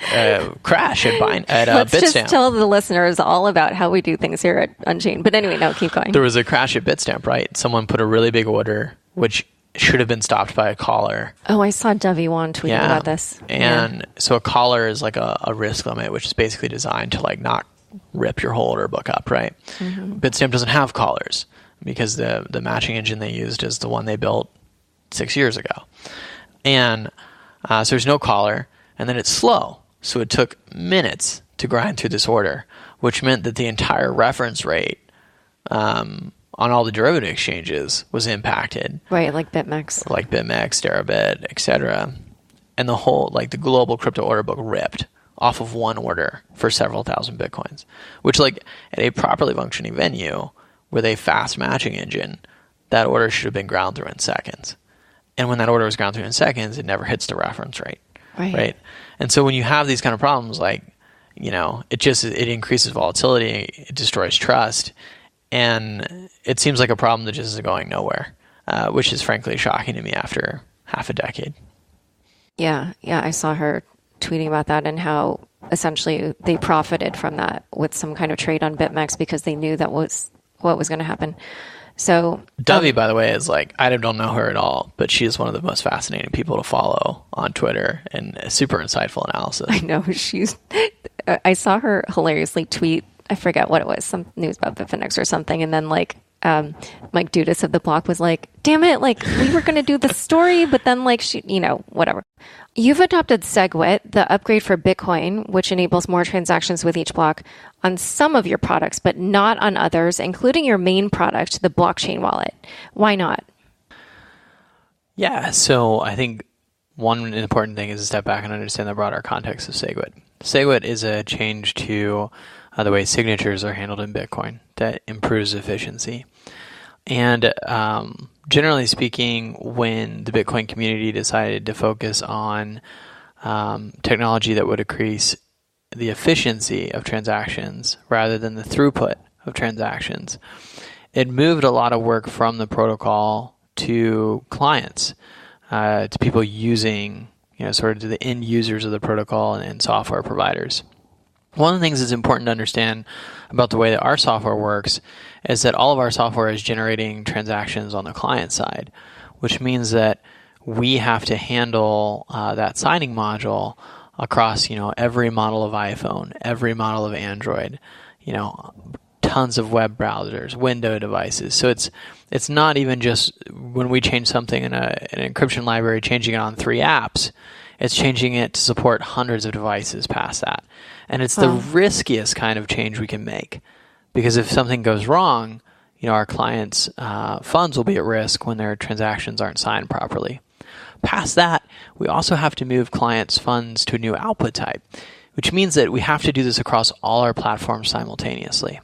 crash at Let's Bitstamp. just tell the listeners all about how we do things here at Unchained. But anyway, no, keep going. There was a crash at Bitstamp, right? Someone put a really big order, which should have been stopped by a caller. Oh, I saw Dovey Wan tweeting about this. And so a caller is like a risk limit, which is basically designed to like not rip your whole order book up, right? Bitstamp doesn't have callers because the matching engine they used is the one they built 6 years ago. And so there's no caller, and then it's slow. So it took minutes to grind through this order, which meant that the entire reference rate on all the derivative exchanges was impacted. Right, like BitMEX, Deribit, etc. And the whole, like the global crypto order book ripped off of one order for several thousand Bitcoins, which like at a properly functioning venue with a fast matching engine, that order should have been ground through in seconds. And when that order was ground through in seconds, it never hits the reference rate. Right. And so when you have these kind of problems, like, it increases volatility, it destroys trust. And it seems like a problem that just is going nowhere, which is frankly shocking to me after half a decade. Yeah, I saw her tweeting about that and how essentially they profited from that with some kind of trade on BitMEX because they knew that was what was going to happen. So Dovey, by the way, is like, I don't know her at all, but she is one of the most fascinating people to follow on Twitter and a super insightful analysis. I know I saw her hilariously tweet, I forget what it was, some news about Bitfinex or something. And then like, Mike Dudas of the block was like, damn it, like we were going to do the story, but then like she, whatever. You've adopted SegWit, the upgrade for Bitcoin, which enables more transactions with each block on some of your products, but not on others, including your main product, the blockchain wallet. Why not? Yeah, so I think one important thing is to step back and understand the broader context of SegWit. SegWit is a change to the way signatures are handled in Bitcoin that improves efficiency. And generally speaking, when the Bitcoin community decided to focus on technology that would increase the efficiency of transactions rather than the throughput of transactions, it moved a lot of work from the protocol to clients, to people using, sort of to the end users of the protocol and software providers. One of the things that's important to understand about the way that our software works is that all of our software is generating transactions on the client side, which means that we have to handle that signing module across, every model of iPhone, every model of Android, tons of web browsers, window devices. So it's not even just when we change something in an encryption library, changing it on 3 apps. It's changing it to support hundreds of devices past that. And it's the riskiest kind of change we can make. Because if something goes wrong, our clients' funds will be at risk when their transactions aren't signed properly. Past that, we also have to move clients' funds to a new output type, which means that we have to do this across all our platforms simultaneously.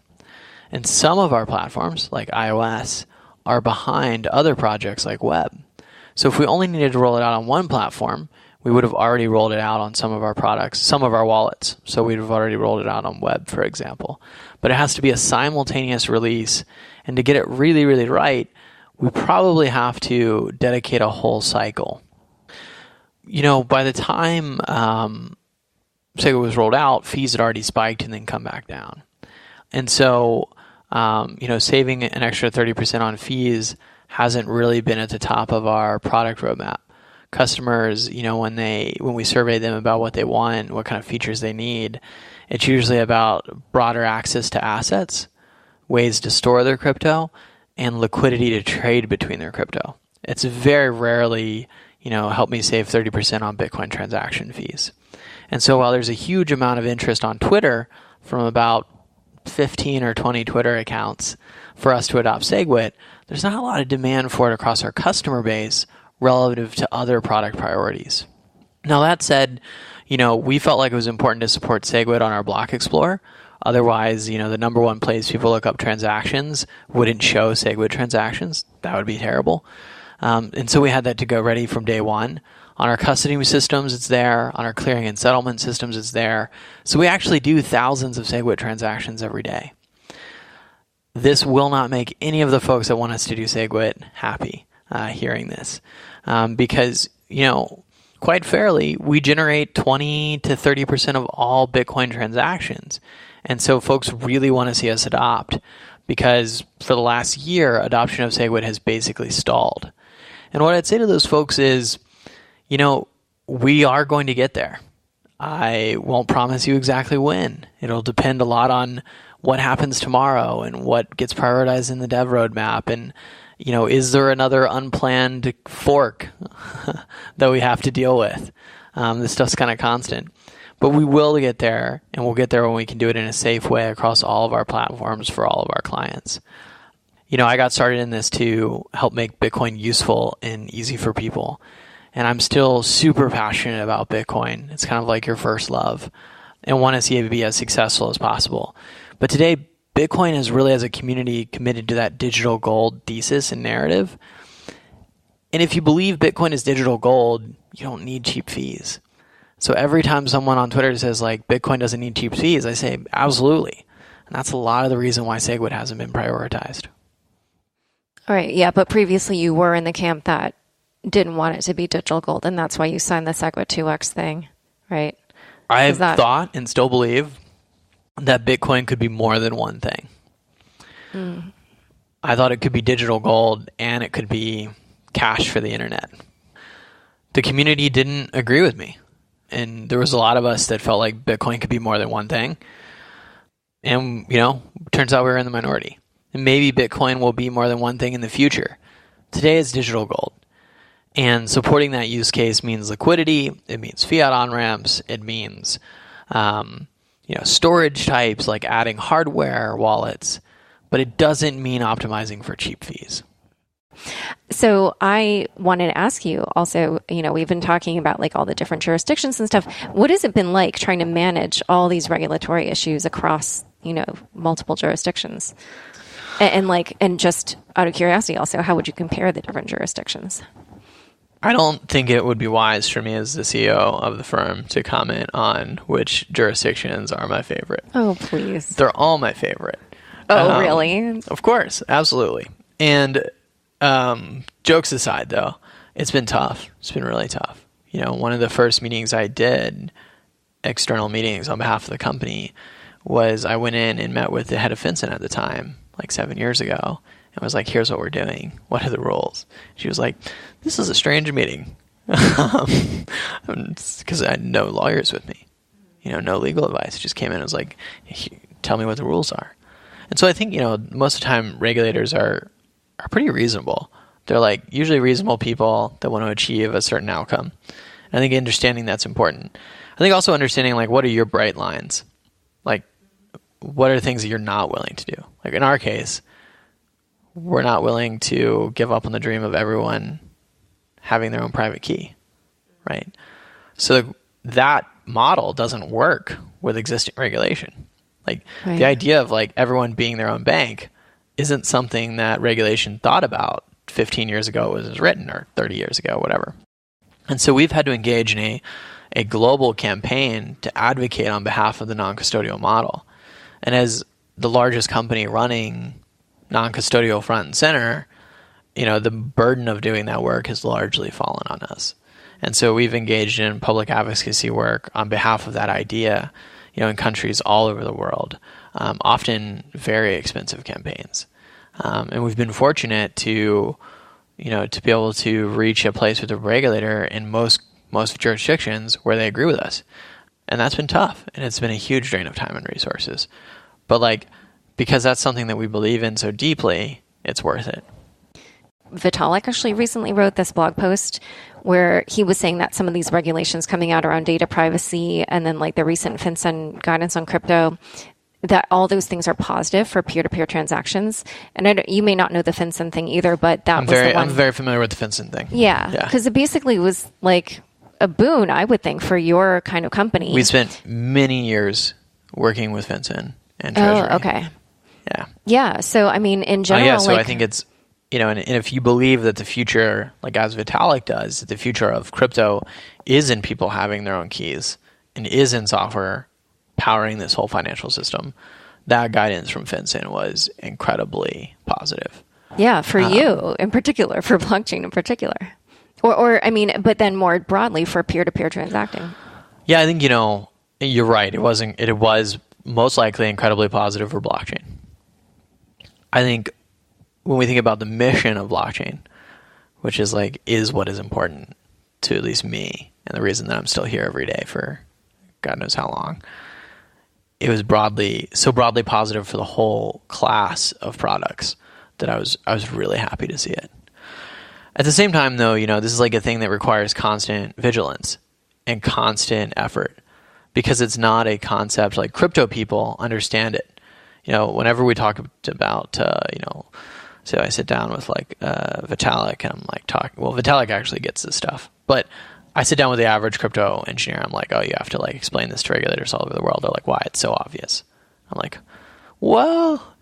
And some of our platforms, like iOS, are behind other projects like web. So if we only needed to roll it out on one platform, we would have already rolled it out on some of our products, some of our wallets. So we'd have already rolled it out on web, for example. But it has to be a simultaneous release. And to get it really, really right, we probably have to dedicate a whole cycle. By the time SegWit was rolled out, fees had already spiked and then come back down. And so, saving an extra 30% on fees hasn't really been at the top of our product roadmap. Customers, when we survey them about what they want, what kind of features they need, it's usually about broader access to assets, ways to store their crypto, and liquidity to trade between their crypto. It's very rarely, help me save 30% on Bitcoin transaction fees. And so while there's a huge amount of interest on Twitter from about 15 or 20 Twitter accounts for us to adopt SegWit, there's not a lot of demand for it across our customer base relative to other product priorities. Now that said, we felt like it was important to support SegWit on our Block Explorer. Otherwise, the number one place people look up transactions wouldn't show SegWit transactions. That would be terrible. And so we had that to go ready from day one. On our custody systems, it's there. On our clearing and settlement systems, it's there. So we actually do thousands of SegWit transactions every day. This will not make any of the folks that want us to do SegWit happy hearing this. Because, quite fairly, we generate 20 to 30% of all Bitcoin transactions. And so folks really want to see us adopt because for the last year, adoption of SegWit has basically stalled. And what I'd say to those folks is, we are going to get there. I won't promise you exactly when. It'll depend a lot on what happens tomorrow and what gets prioritized in the dev roadmap. And, is there another unplanned fork that we have to deal with? This stuff's kind of constant. But we will get there, and we'll get there when we can do it in a safe way across all of our platforms for all of our clients. I got started in this to help make Bitcoin useful and easy for people. And I'm still super passionate about Bitcoin. It's kind of like your first love and want to see it be as successful as possible. But today, Bitcoin is really as a community committed to that digital gold thesis and narrative. And if you believe Bitcoin is digital gold, you don't need cheap fees. So every time someone on Twitter says Bitcoin doesn't need cheap fees, I say absolutely. And that's a lot of the reason why SegWit hasn't been prioritized. All right. Yeah. But previously you were in the camp that didn't want it to be digital gold. And that's why you signed the SegWit 2X thing, right? I've thought and still believe that Bitcoin could be more than one thing. I thought it could be digital gold and it could be cash for the internet. The community didn't agree with me. And there was a lot of us that felt like Bitcoin could be more than one thing. And, turns out we were in the minority. And maybe Bitcoin will be more than one thing in the future. Today it's digital gold. And supporting that use case means liquidity. It means fiat on-ramps. It means, storage types like adding hardware wallets. But it doesn't mean optimizing for cheap fees. So I wanted to ask you also, we've been talking about all the different jurisdictions and stuff. What has it been like trying to manage all these regulatory issues across, multiple jurisdictions? And just out of curiosity also, how would you compare the different jurisdictions? I don't think it would be wise for me as the CEO of the firm to comment on which jurisdictions are my favorite. Oh, please. They're all my favorite. Oh, really? Of course. Absolutely. And jokes aside, though, it's been tough. It's been really tough. One of the first meetings I did, external meetings on behalf of the company, was I went in and met with the head of FinCEN at the time, 7 years ago, and was like, here's what we're doing. What are the rules? She was like, this is a strange meeting. Because I had no lawyers with me, no legal advice. Just came in and was like, tell me what the rules are. And so I think, most of the time regulators are pretty reasonable. They're usually reasonable people that want to achieve a certain outcome. I think understanding that's important. I think also understanding, like, what are your bright lines? Like, what are things that you're not willing to do? Like, in our case, we're not willing to give up on the dream of everyone having their own private key, right? So that model doesn't work with existing regulation. Like, the idea of, like, everyone being their own bank isn't something that regulation thought about 15 years ago when it was written, or 30 years ago, whatever. And so we've had to engage in a global campaign to advocate on behalf of the non-custodial model. And as the largest company running non-custodial front and center, the burden of doing that work has largely fallen on us. And so we've engaged in public advocacy work on behalf of that idea, in countries all over the world, often very expensive campaigns. And we've been fortunate to be able to reach a place with a regulator in most jurisdictions where they agree with us. And that's been tough, and it's been a huge drain of time and resources. But, because that's something that we believe in so deeply, it's worth it. Vitalik actually recently wrote this blog post where he was saying that some of these regulations coming out around data privacy and then the recent FinCEN guidance on crypto, that all those things are positive for peer-to-peer transactions. And you may not know the FinCEN thing either, but that was the one. I'm very familiar with the FinCEN thing. Yeah, because it basically was a boon, I would think, for your kind of company. We spent many years working with FinCEN and Treasury. Oh, okay. Yeah. Yeah. So, in general... so I think it's, and if you believe that the future, as Vitalik does, that the future of crypto is in people having their own keys and is in software powering this whole financial system, that guidance from FinCEN was incredibly positive. Yeah, for you in particular, for blockchain in particular. But then more broadly for peer-to-peer transacting. Yeah, I think, you're right. It was most likely incredibly positive for blockchain. I think when we think about the mission of blockchain, which is what is important to at least me, and the reason that I'm still here every day for God knows how long, it was so broadly positive for the whole class of products that I was really happy to see it. At the same time, though, this is a thing that requires constant vigilance and constant effort, because it's not a concept crypto people understand it. Whenever we talk about, so I sit down with Vitalik and I'm Vitalik actually gets this stuff, but I sit down with the average crypto engineer. I'm like, oh, you have to explain this to regulators all over the world. They're like, why? It's so obvious. I'm like, well,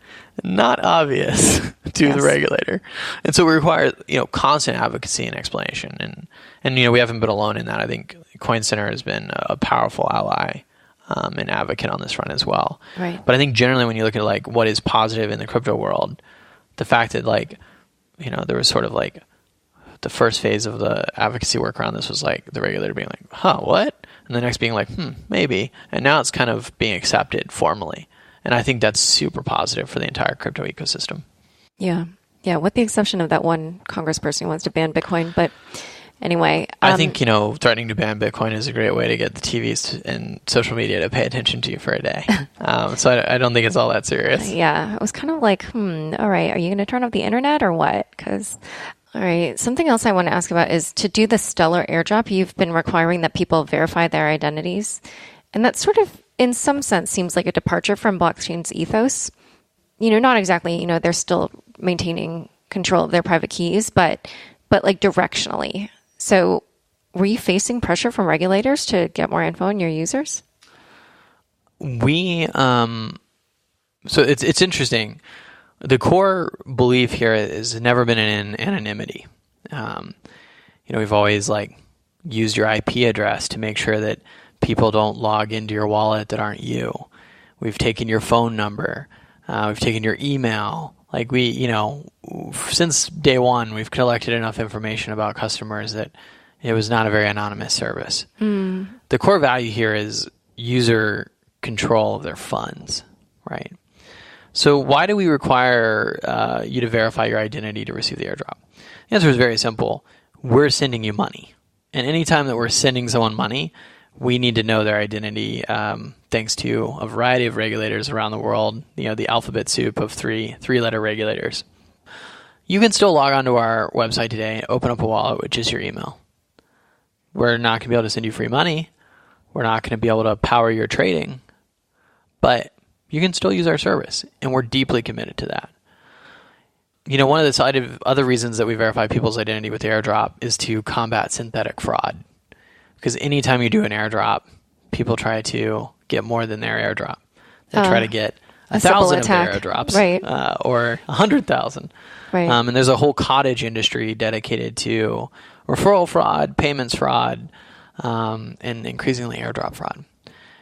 not obvious to the regulator. And so we require, constant advocacy and explanation. And we haven't been alone in that. I think Coin Center has been a powerful ally and advocate on this front as well. Right. But I think generally when you look at what is positive in the crypto world, the fact that there was sort of the first phase of the advocacy work around this was the regulator being what? And the next being maybe. And now it's kind of being accepted formally. And I think that's super positive for the entire crypto ecosystem. Yeah. Yeah. With the exception of that one congressperson who wants to ban Bitcoin. But anyway. I think, threatening to ban Bitcoin is a great way to get the TVs and social media to pay attention to you for a day. So I don't think it's all that serious. Yeah. It was kind of all right, are you going to turn off the internet or what? Because... All right. Something else I want to ask about is to do the Stellar airdrop, you've been requiring that people verify their identities. And that sort of, in some sense, seems like a departure from blockchain's ethos. Not exactly, they're still maintaining control of their private keys, but directionally. So were you facing pressure from regulators to get more info on your users? So it's interesting. The core belief here has never been in anonymity. We've always used your IP address to make sure that people don't log into your wallet that aren't you. We've taken your phone number. We've taken your email. Since day one, we've collected enough information about customers that it was not a very anonymous service. The core value here is user control of their funds, right? So why do we require you to verify your identity to receive the airdrop? The answer is very simple. We're sending you money. And anytime that we're sending someone money, we need to know their identity thanks to a variety of regulators around the world, the alphabet soup of three-letter regulators. You can still log onto our website today and open up a wallet with just your email. we're not going to be able to send you free money. We're not going to be able to power your trading, but you can still use our service, and we're deeply committed to that. One of the other reasons that we verify people's identity with airdrop is to combat synthetic fraud. Because anytime you do an airdrop, people try to get more than their airdrop. They try to get 1,000 of their airdrops, right? Or 100,000. Right. And there's a whole cottage industry dedicated to referral fraud, payments fraud, and increasingly airdrop fraud.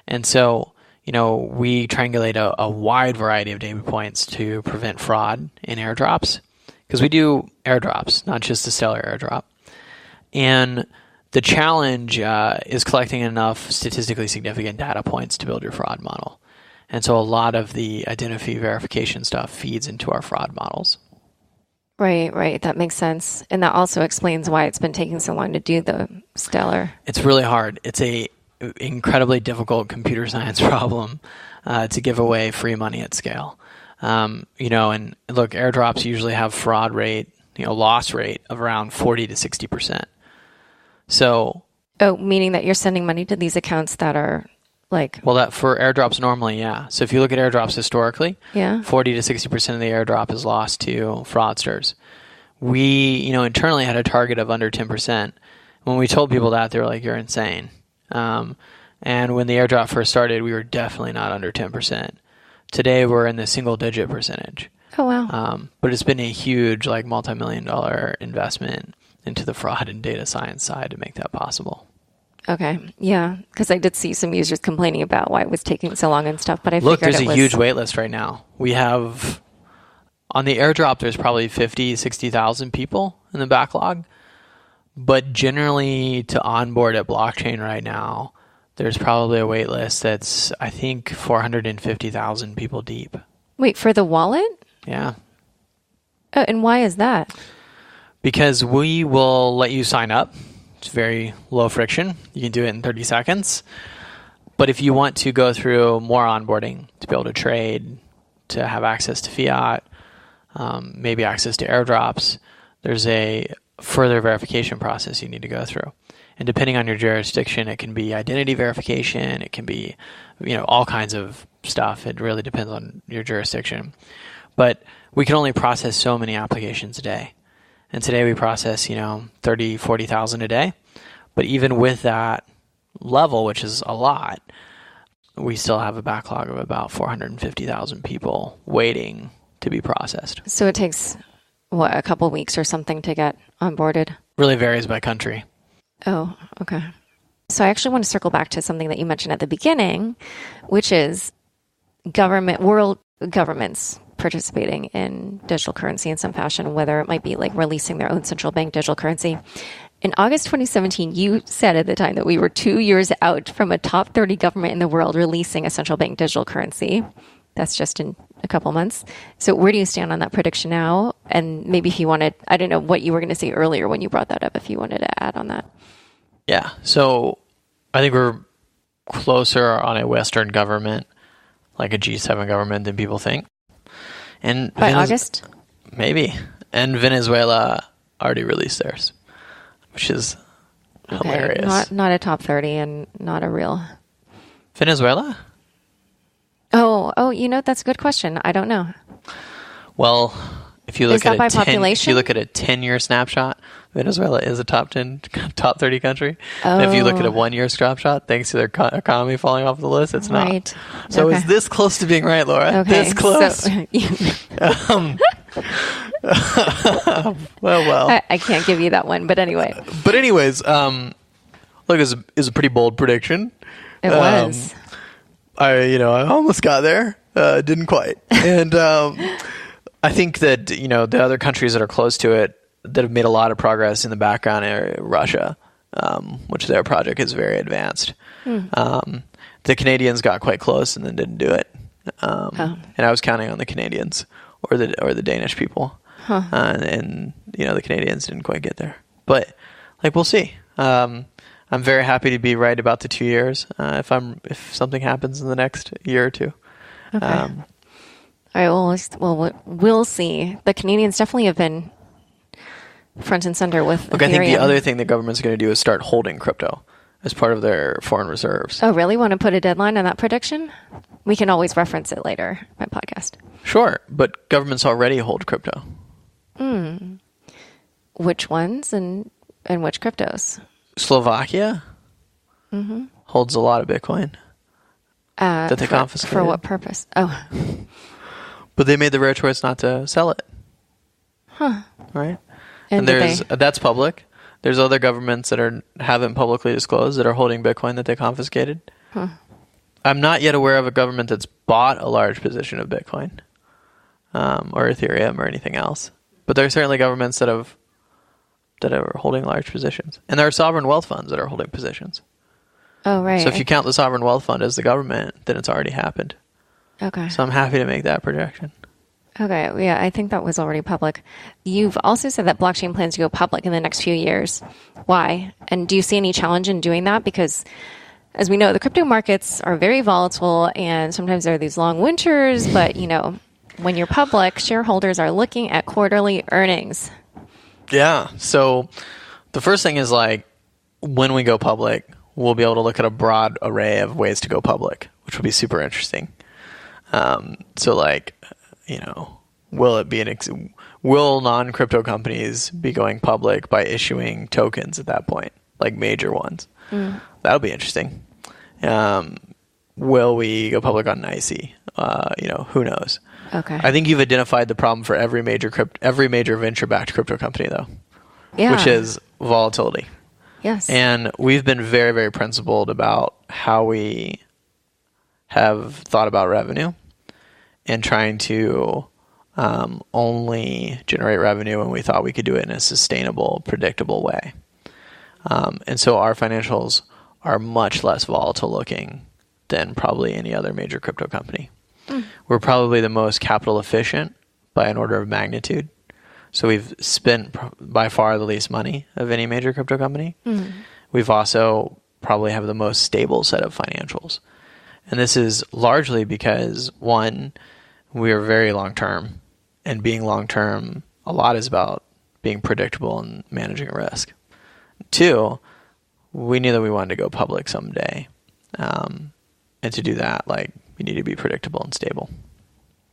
And so, we triangulate a wide variety of data points to prevent fraud in airdrops, because we do airdrops, not just a stellar airdrop. And the challenge is collecting enough statistically significant data points to build your fraud model. And so a lot of the identity verification stuff feeds into our fraud models. Right. That makes sense. And that also explains why it's been taking so long to do the stellar. It's really hard. It's a incredibly difficult computer science problem to give away free money at scale. And look, airdrops usually have fraud rate, loss rate of around 40 to 60%. So, meaning that you're sending money to these accounts that are that for airdrops normally, yeah. So if you look at airdrops historically, 40 to 60% of the airdrop is lost to fraudsters. We, internally had a target of under 10%. When we told people that, they were like, "You're insane." And when the airdrop first started, we were definitely not under 10%. Today, we're in the single-digit percentage. Oh, wow. But it's been a huge, multi-million-dollar investment into the fraud and data science side to make that possible. Okay. Yeah. Because I did see some users complaining about why it was taking so long and stuff, but I figured there's a huge wait list right now. We have, on the airdrop, there's probably 50, 60,000 people in the backlog. But generally, to onboard at blockchain right now, there's probably a wait list that's, I think, 450,000 people deep. Wait, for the wallet? Yeah. Oh, and why is that? Because we will let you sign up. It's very low friction. You can do it in 30 seconds. But if you want to go through more onboarding to be able to trade, to have access to fiat, maybe access to airdrops, there's a further verification process you need to go through. And depending on your jurisdiction, it can be identity verification. It can be, all kinds of stuff. It really depends on your jurisdiction. But we can only process so many applications a day. And today we process, 30, 40,000 a day. But even with that level, which is a lot, we still have a backlog of about 450,000 people waiting to be processed. So it takes, a couple weeks or something to get onboarded? Really varies by country. Oh, okay. So I actually want to circle back to something that you mentioned at the beginning, which is world governments participating in digital currency in some fashion, whether it might be releasing their own central bank digital currency. In August 2017, you said at the time that we were 2 years out from a top 30 government in the world releasing a central bank digital currency. That's just in a couple months. So where do you stand on that prediction now? And maybe if you wanted, I don't know what you were going to say earlier when you brought that up, if you wanted to add on that. Yeah. So I think we're closer on a Western government, like a G7 government, than people think. And by August? Maybe. And Venezuela already released theirs, which is hilarious. Not a top 30 and not a real... Venezuela? Oh, that's a good question. I don't know. Well, if you look at by population? If you look at a 10-year snapshot, Venezuela is a top 30 country. And if you look at a 1-year snapshot, thanks to their economy falling off the list, it's not. So it's this close to being right, Laura. Okay. This close. Well. I can't give you that one, but anyway. But anyways, look, it's a pretty bold prediction. It was. I almost got there, didn't quite. And I think that, the other countries that are close to it that have made a lot of progress in the background are Russia, which their project is very advanced. The Canadians got quite close and then didn't do it. And I was counting on the Canadians or the Danish people. And the Canadians didn't quite get there. But we'll see. I'm very happy to be right about the 2 years. If something happens in the next year or two. Okay. All right. Well, we'll see. The Canadians definitely have been front and center with Look, Ethereum. I think the other thing the government's going to do is start holding crypto as part of their foreign reserves. Oh, really? Want to put a deadline on that prediction? We can always reference it later, my podcast. Sure, but governments already hold crypto. Which ones and which cryptos? Slovakia holds a lot of Bitcoin that they confiscated. For what purpose? Oh. But they made the rare choice not to sell it. Huh. Right? And that's public. There's other governments that haven't publicly disclosed that are holding Bitcoin that they confiscated. Huh. I'm not yet aware of a government that's bought a large position of Bitcoin or Ethereum or anything else. But there are certainly governments that are holding large positions. And there are sovereign wealth funds that are holding positions. Oh, right. So if you count the sovereign wealth fund as the government, then it's already happened. Okay. So I'm happy to make that projection. Okay. Yeah, I think that was already public. You've also said that blockchain plans to go public in the next few years. Why? And do you see any challenge in doing that? Because as we know, the crypto markets are very volatile and sometimes there are these long winters, but when you're public, shareholders are looking at quarterly earnings. Yeah. So the first thing is when we go public, we'll be able to look at a broad array of ways to go public, which will be super interesting. Will non-crypto companies be going public by issuing tokens at that point, like major ones? That'll be interesting. Will we go public on NYSE? Who knows? Okay. I think you've identified the problem for every major venture-backed crypto company, though, which is volatility. Yes. And we've been very, very principled about how we have thought about revenue and trying to only generate revenue when we thought we could do it in a sustainable, predictable way. And so our financials are much less volatile looking than probably any other major crypto company. We're probably the most capital efficient by an order of magnitude. So we've spent by far the least money of any major crypto company. We've also probably have the most stable set of financials. And this is largely because, one, we are very long-term. And being long-term, a lot is about being predictable and managing risk. Two, we knew that we wanted to go public someday. And to do that, we need to be predictable and stable.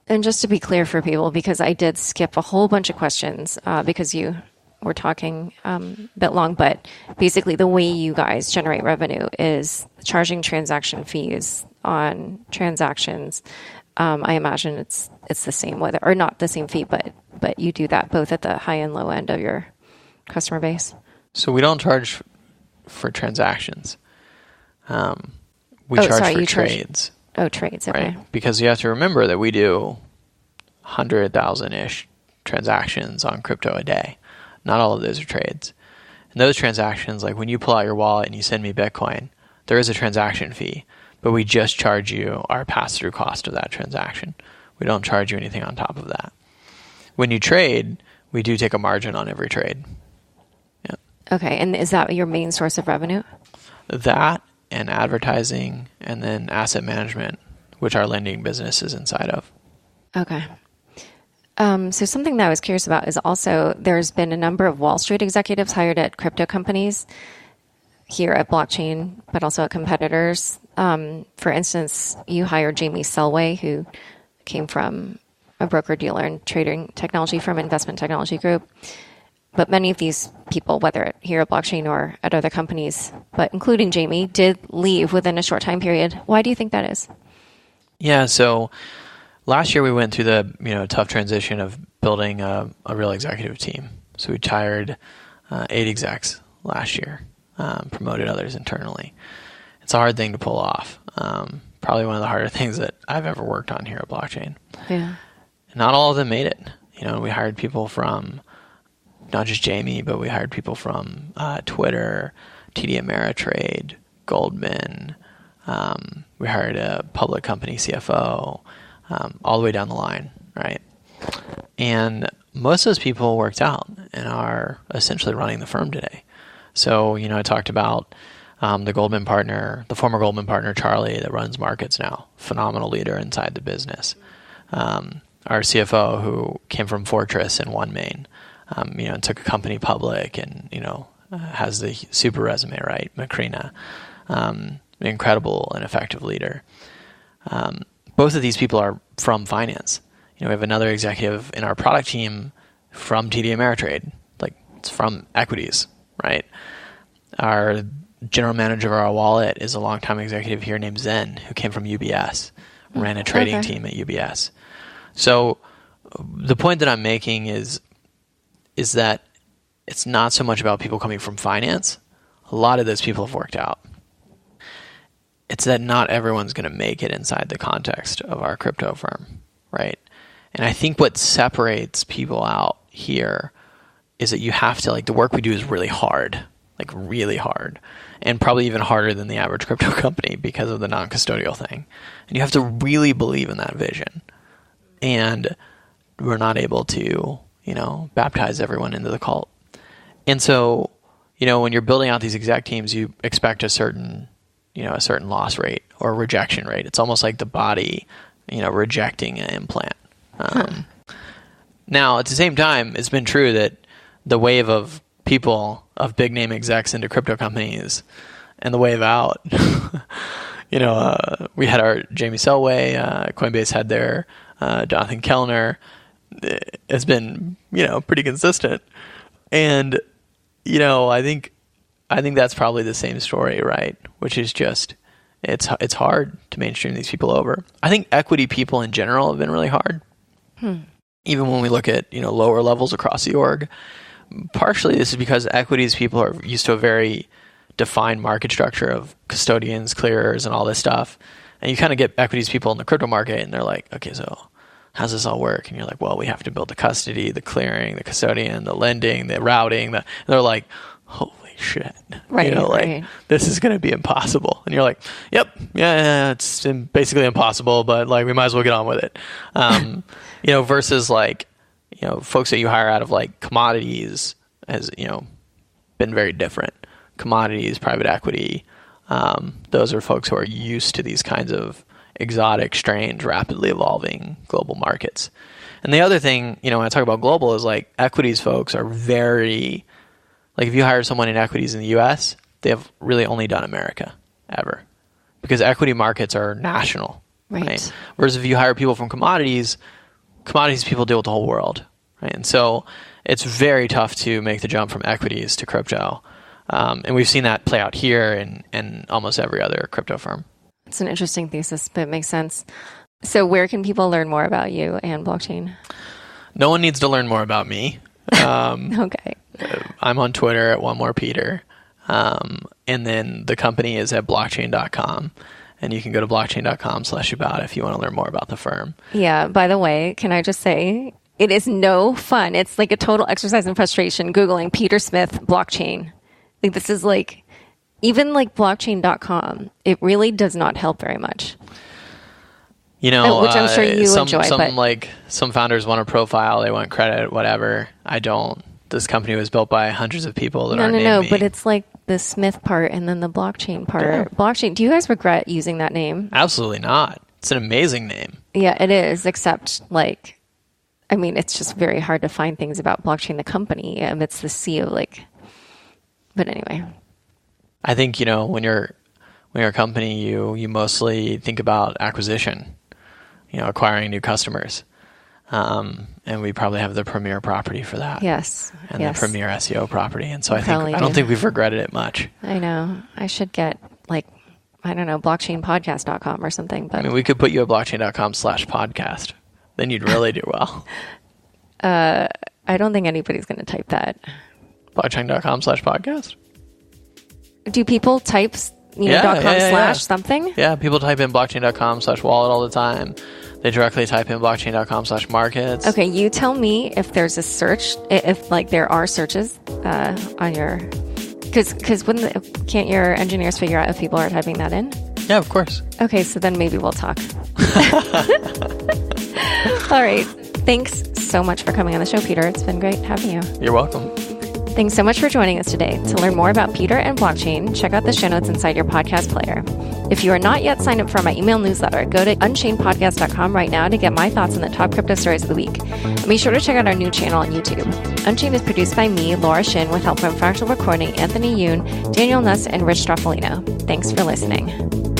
And just to be clear for people, because I did skip a whole bunch of questions because you were talking a bit long, but basically the way you guys generate revenue is charging transaction fees on transactions. I imagine it's the same, or not the same fee, but you do that both at the high and low end of your customer base. So we don't charge for transactions. We charge for trades. Trades, okay. Right? Because you have to remember that we do 100,000-ish transactions on crypto a day. Not all of those are trades. And those transactions, like when you pull out your wallet and you send me Bitcoin, there is a transaction fee, but we just charge you our pass-through cost of that transaction. We don't charge you anything on top of that. When you trade, we do take a margin on every trade. Yeah. Okay, and is that your main source of revenue? That and advertising, and then asset management, which our lending business is inside of. Okay. So something that I was curious about is also there's been a number of Wall Street executives hired at crypto companies here at blockchain, but also at competitors. For instance, you hired Jamie Selway, who came from a broker-dealer and trading technology firm, Investment Technology Group. But many of these people, whether here at blockchain or at other companies, but including Jamie, did leave within a short time period. Why do you think that is? Yeah, so last year we went through the tough transition of building a real executive team. So we hired 8 execs last year, promoted others internally. It's a hard thing to pull off. Probably one of the harder things that I've ever worked on here at blockchain. Yeah. Not all of them made it. We hired people from not just Jamie, but we hired people from Twitter, TD Ameritrade, Goldman. We hired a public company CFO, all the way down the line, right? And most of those people worked out and are essentially running the firm today. So, I talked about the Goldman partner, the former Goldman partner, Charlie, that runs markets now. Phenomenal leader inside the business. Our CFO, who came from Fortress and OneMain, and took a company public, and has the super resume, right? Macrina, an incredible and effective leader. Both of these people are from finance. We have another executive in our product team from TD Ameritrade, like it's from equities, right? Our general manager of our wallet is a longtime executive here named Zen, who came from UBS, ran a trading team at UBS. So the point that I'm making is that it's not so much about people coming from finance. A lot of those people have worked out. It's that not everyone's going to make it inside the context of our crypto firm, right? And I think what separates people out here is that you have to, the work we do is really hard, really hard, and probably even harder than the average crypto company because of the non-custodial thing. And you have to really believe in that vision. And we're not able to, baptize everyone into the cult. And so, when you're building out these exec teams, you expect a certain loss rate or rejection rate. It's almost like the body, rejecting an implant. Now, at the same time, it's been true that the wave of people, of big name execs into crypto companies, and the wave out, we had our Jamie Selway, Coinbase had their Jonathan Kellner. It's been, pretty consistent. And, I think that's probably the same story, right? Which is just, it's hard to mainstream these people over. I think equity people in general have been really hard. Even when we look at, lower levels across the org. Partially this is because equities people are used to a very defined market structure of custodians, clearers, and all this stuff. And you kind of get equities people in the crypto market and they're like, okay, so how's this all work? And you're like, well, we have to build the custody, the clearing, the custodian, the lending, the routing. And they're like, holy shit. Right, this is going to be impossible. And you're like, yep, yeah, it's basically impossible, but we might as well get on with it. Versus folks that you hire out of commodities has, been very different. Commodities, private equity, those are folks who are used to these kinds of exotic, strange, rapidly evolving global markets. And the other thing, when I talk about global is equities folks are very, if you hire someone in equities in the US, they have really only done America ever because equity markets are national, right? Whereas if you hire people from commodities people deal with the whole world, right? And so it's very tough to make the jump from equities to crypto. And we've seen that play out here and almost every other crypto firm. It's an interesting thesis, but it makes sense. So where can people learn more about you and blockchain? No one needs to learn more about me. Okay. I'm on Twitter at OneMorePeter. And then the company is at blockchain.com. And you can go to blockchain.com/about if you want to learn more about the firm. Yeah. By the way, can I just say, it is no fun. It's a total exercise in frustration Googling Peter Smith blockchain. This is even blockchain.com, it really does not help very much. Which I'm sure you enjoy. Some founders want a profile, they want credit, whatever. I don't. This company was built by hundreds of people that aren't named me. But it's the Smith part and then the blockchain part. Yeah. Blockchain. Do you guys regret using that name? Absolutely not. It's an amazing name. Yeah, it is. Except it's just very hard to find things about blockchain, the company, amidst the sea of But anyway. I think, when you're a company, you mostly think about acquisition, acquiring new customers. And we probably have the premier property for that. Yes. And the premier SEO property. And so I don't think we've regretted it much. I know. I should get blockchainpodcast.com or something. But we could put you at blockchain.com/podcast. Then you'd really do well. I don't think anybody's going to type that. Blockchain.com/podcast? Do people type, .com/ something? Yeah, people type in blockchain.com/wallet all the time. They directly type in blockchain.com/markets. Okay, you tell me if there's a search, if there are searches on your, because can't your engineers figure out if people are typing that in? Yeah, of course. Okay, so then maybe we'll talk. All right. Thanks so much for coming on the show, Peter. It's been great having you. You're welcome. Thanks so much for joining us today. To learn more about Peter and blockchain, check out the show notes inside your podcast player. If you are not yet signed up for my email newsletter, go to unchainedpodcast.com right now to get my thoughts on the top crypto stories of the week. And be sure to check out our new channel on YouTube. Unchained is produced by me, Laura Shin, with help from fractional recording Anthony Yoon, Daniel Nuss, and Rich Straffolino. Thanks for listening.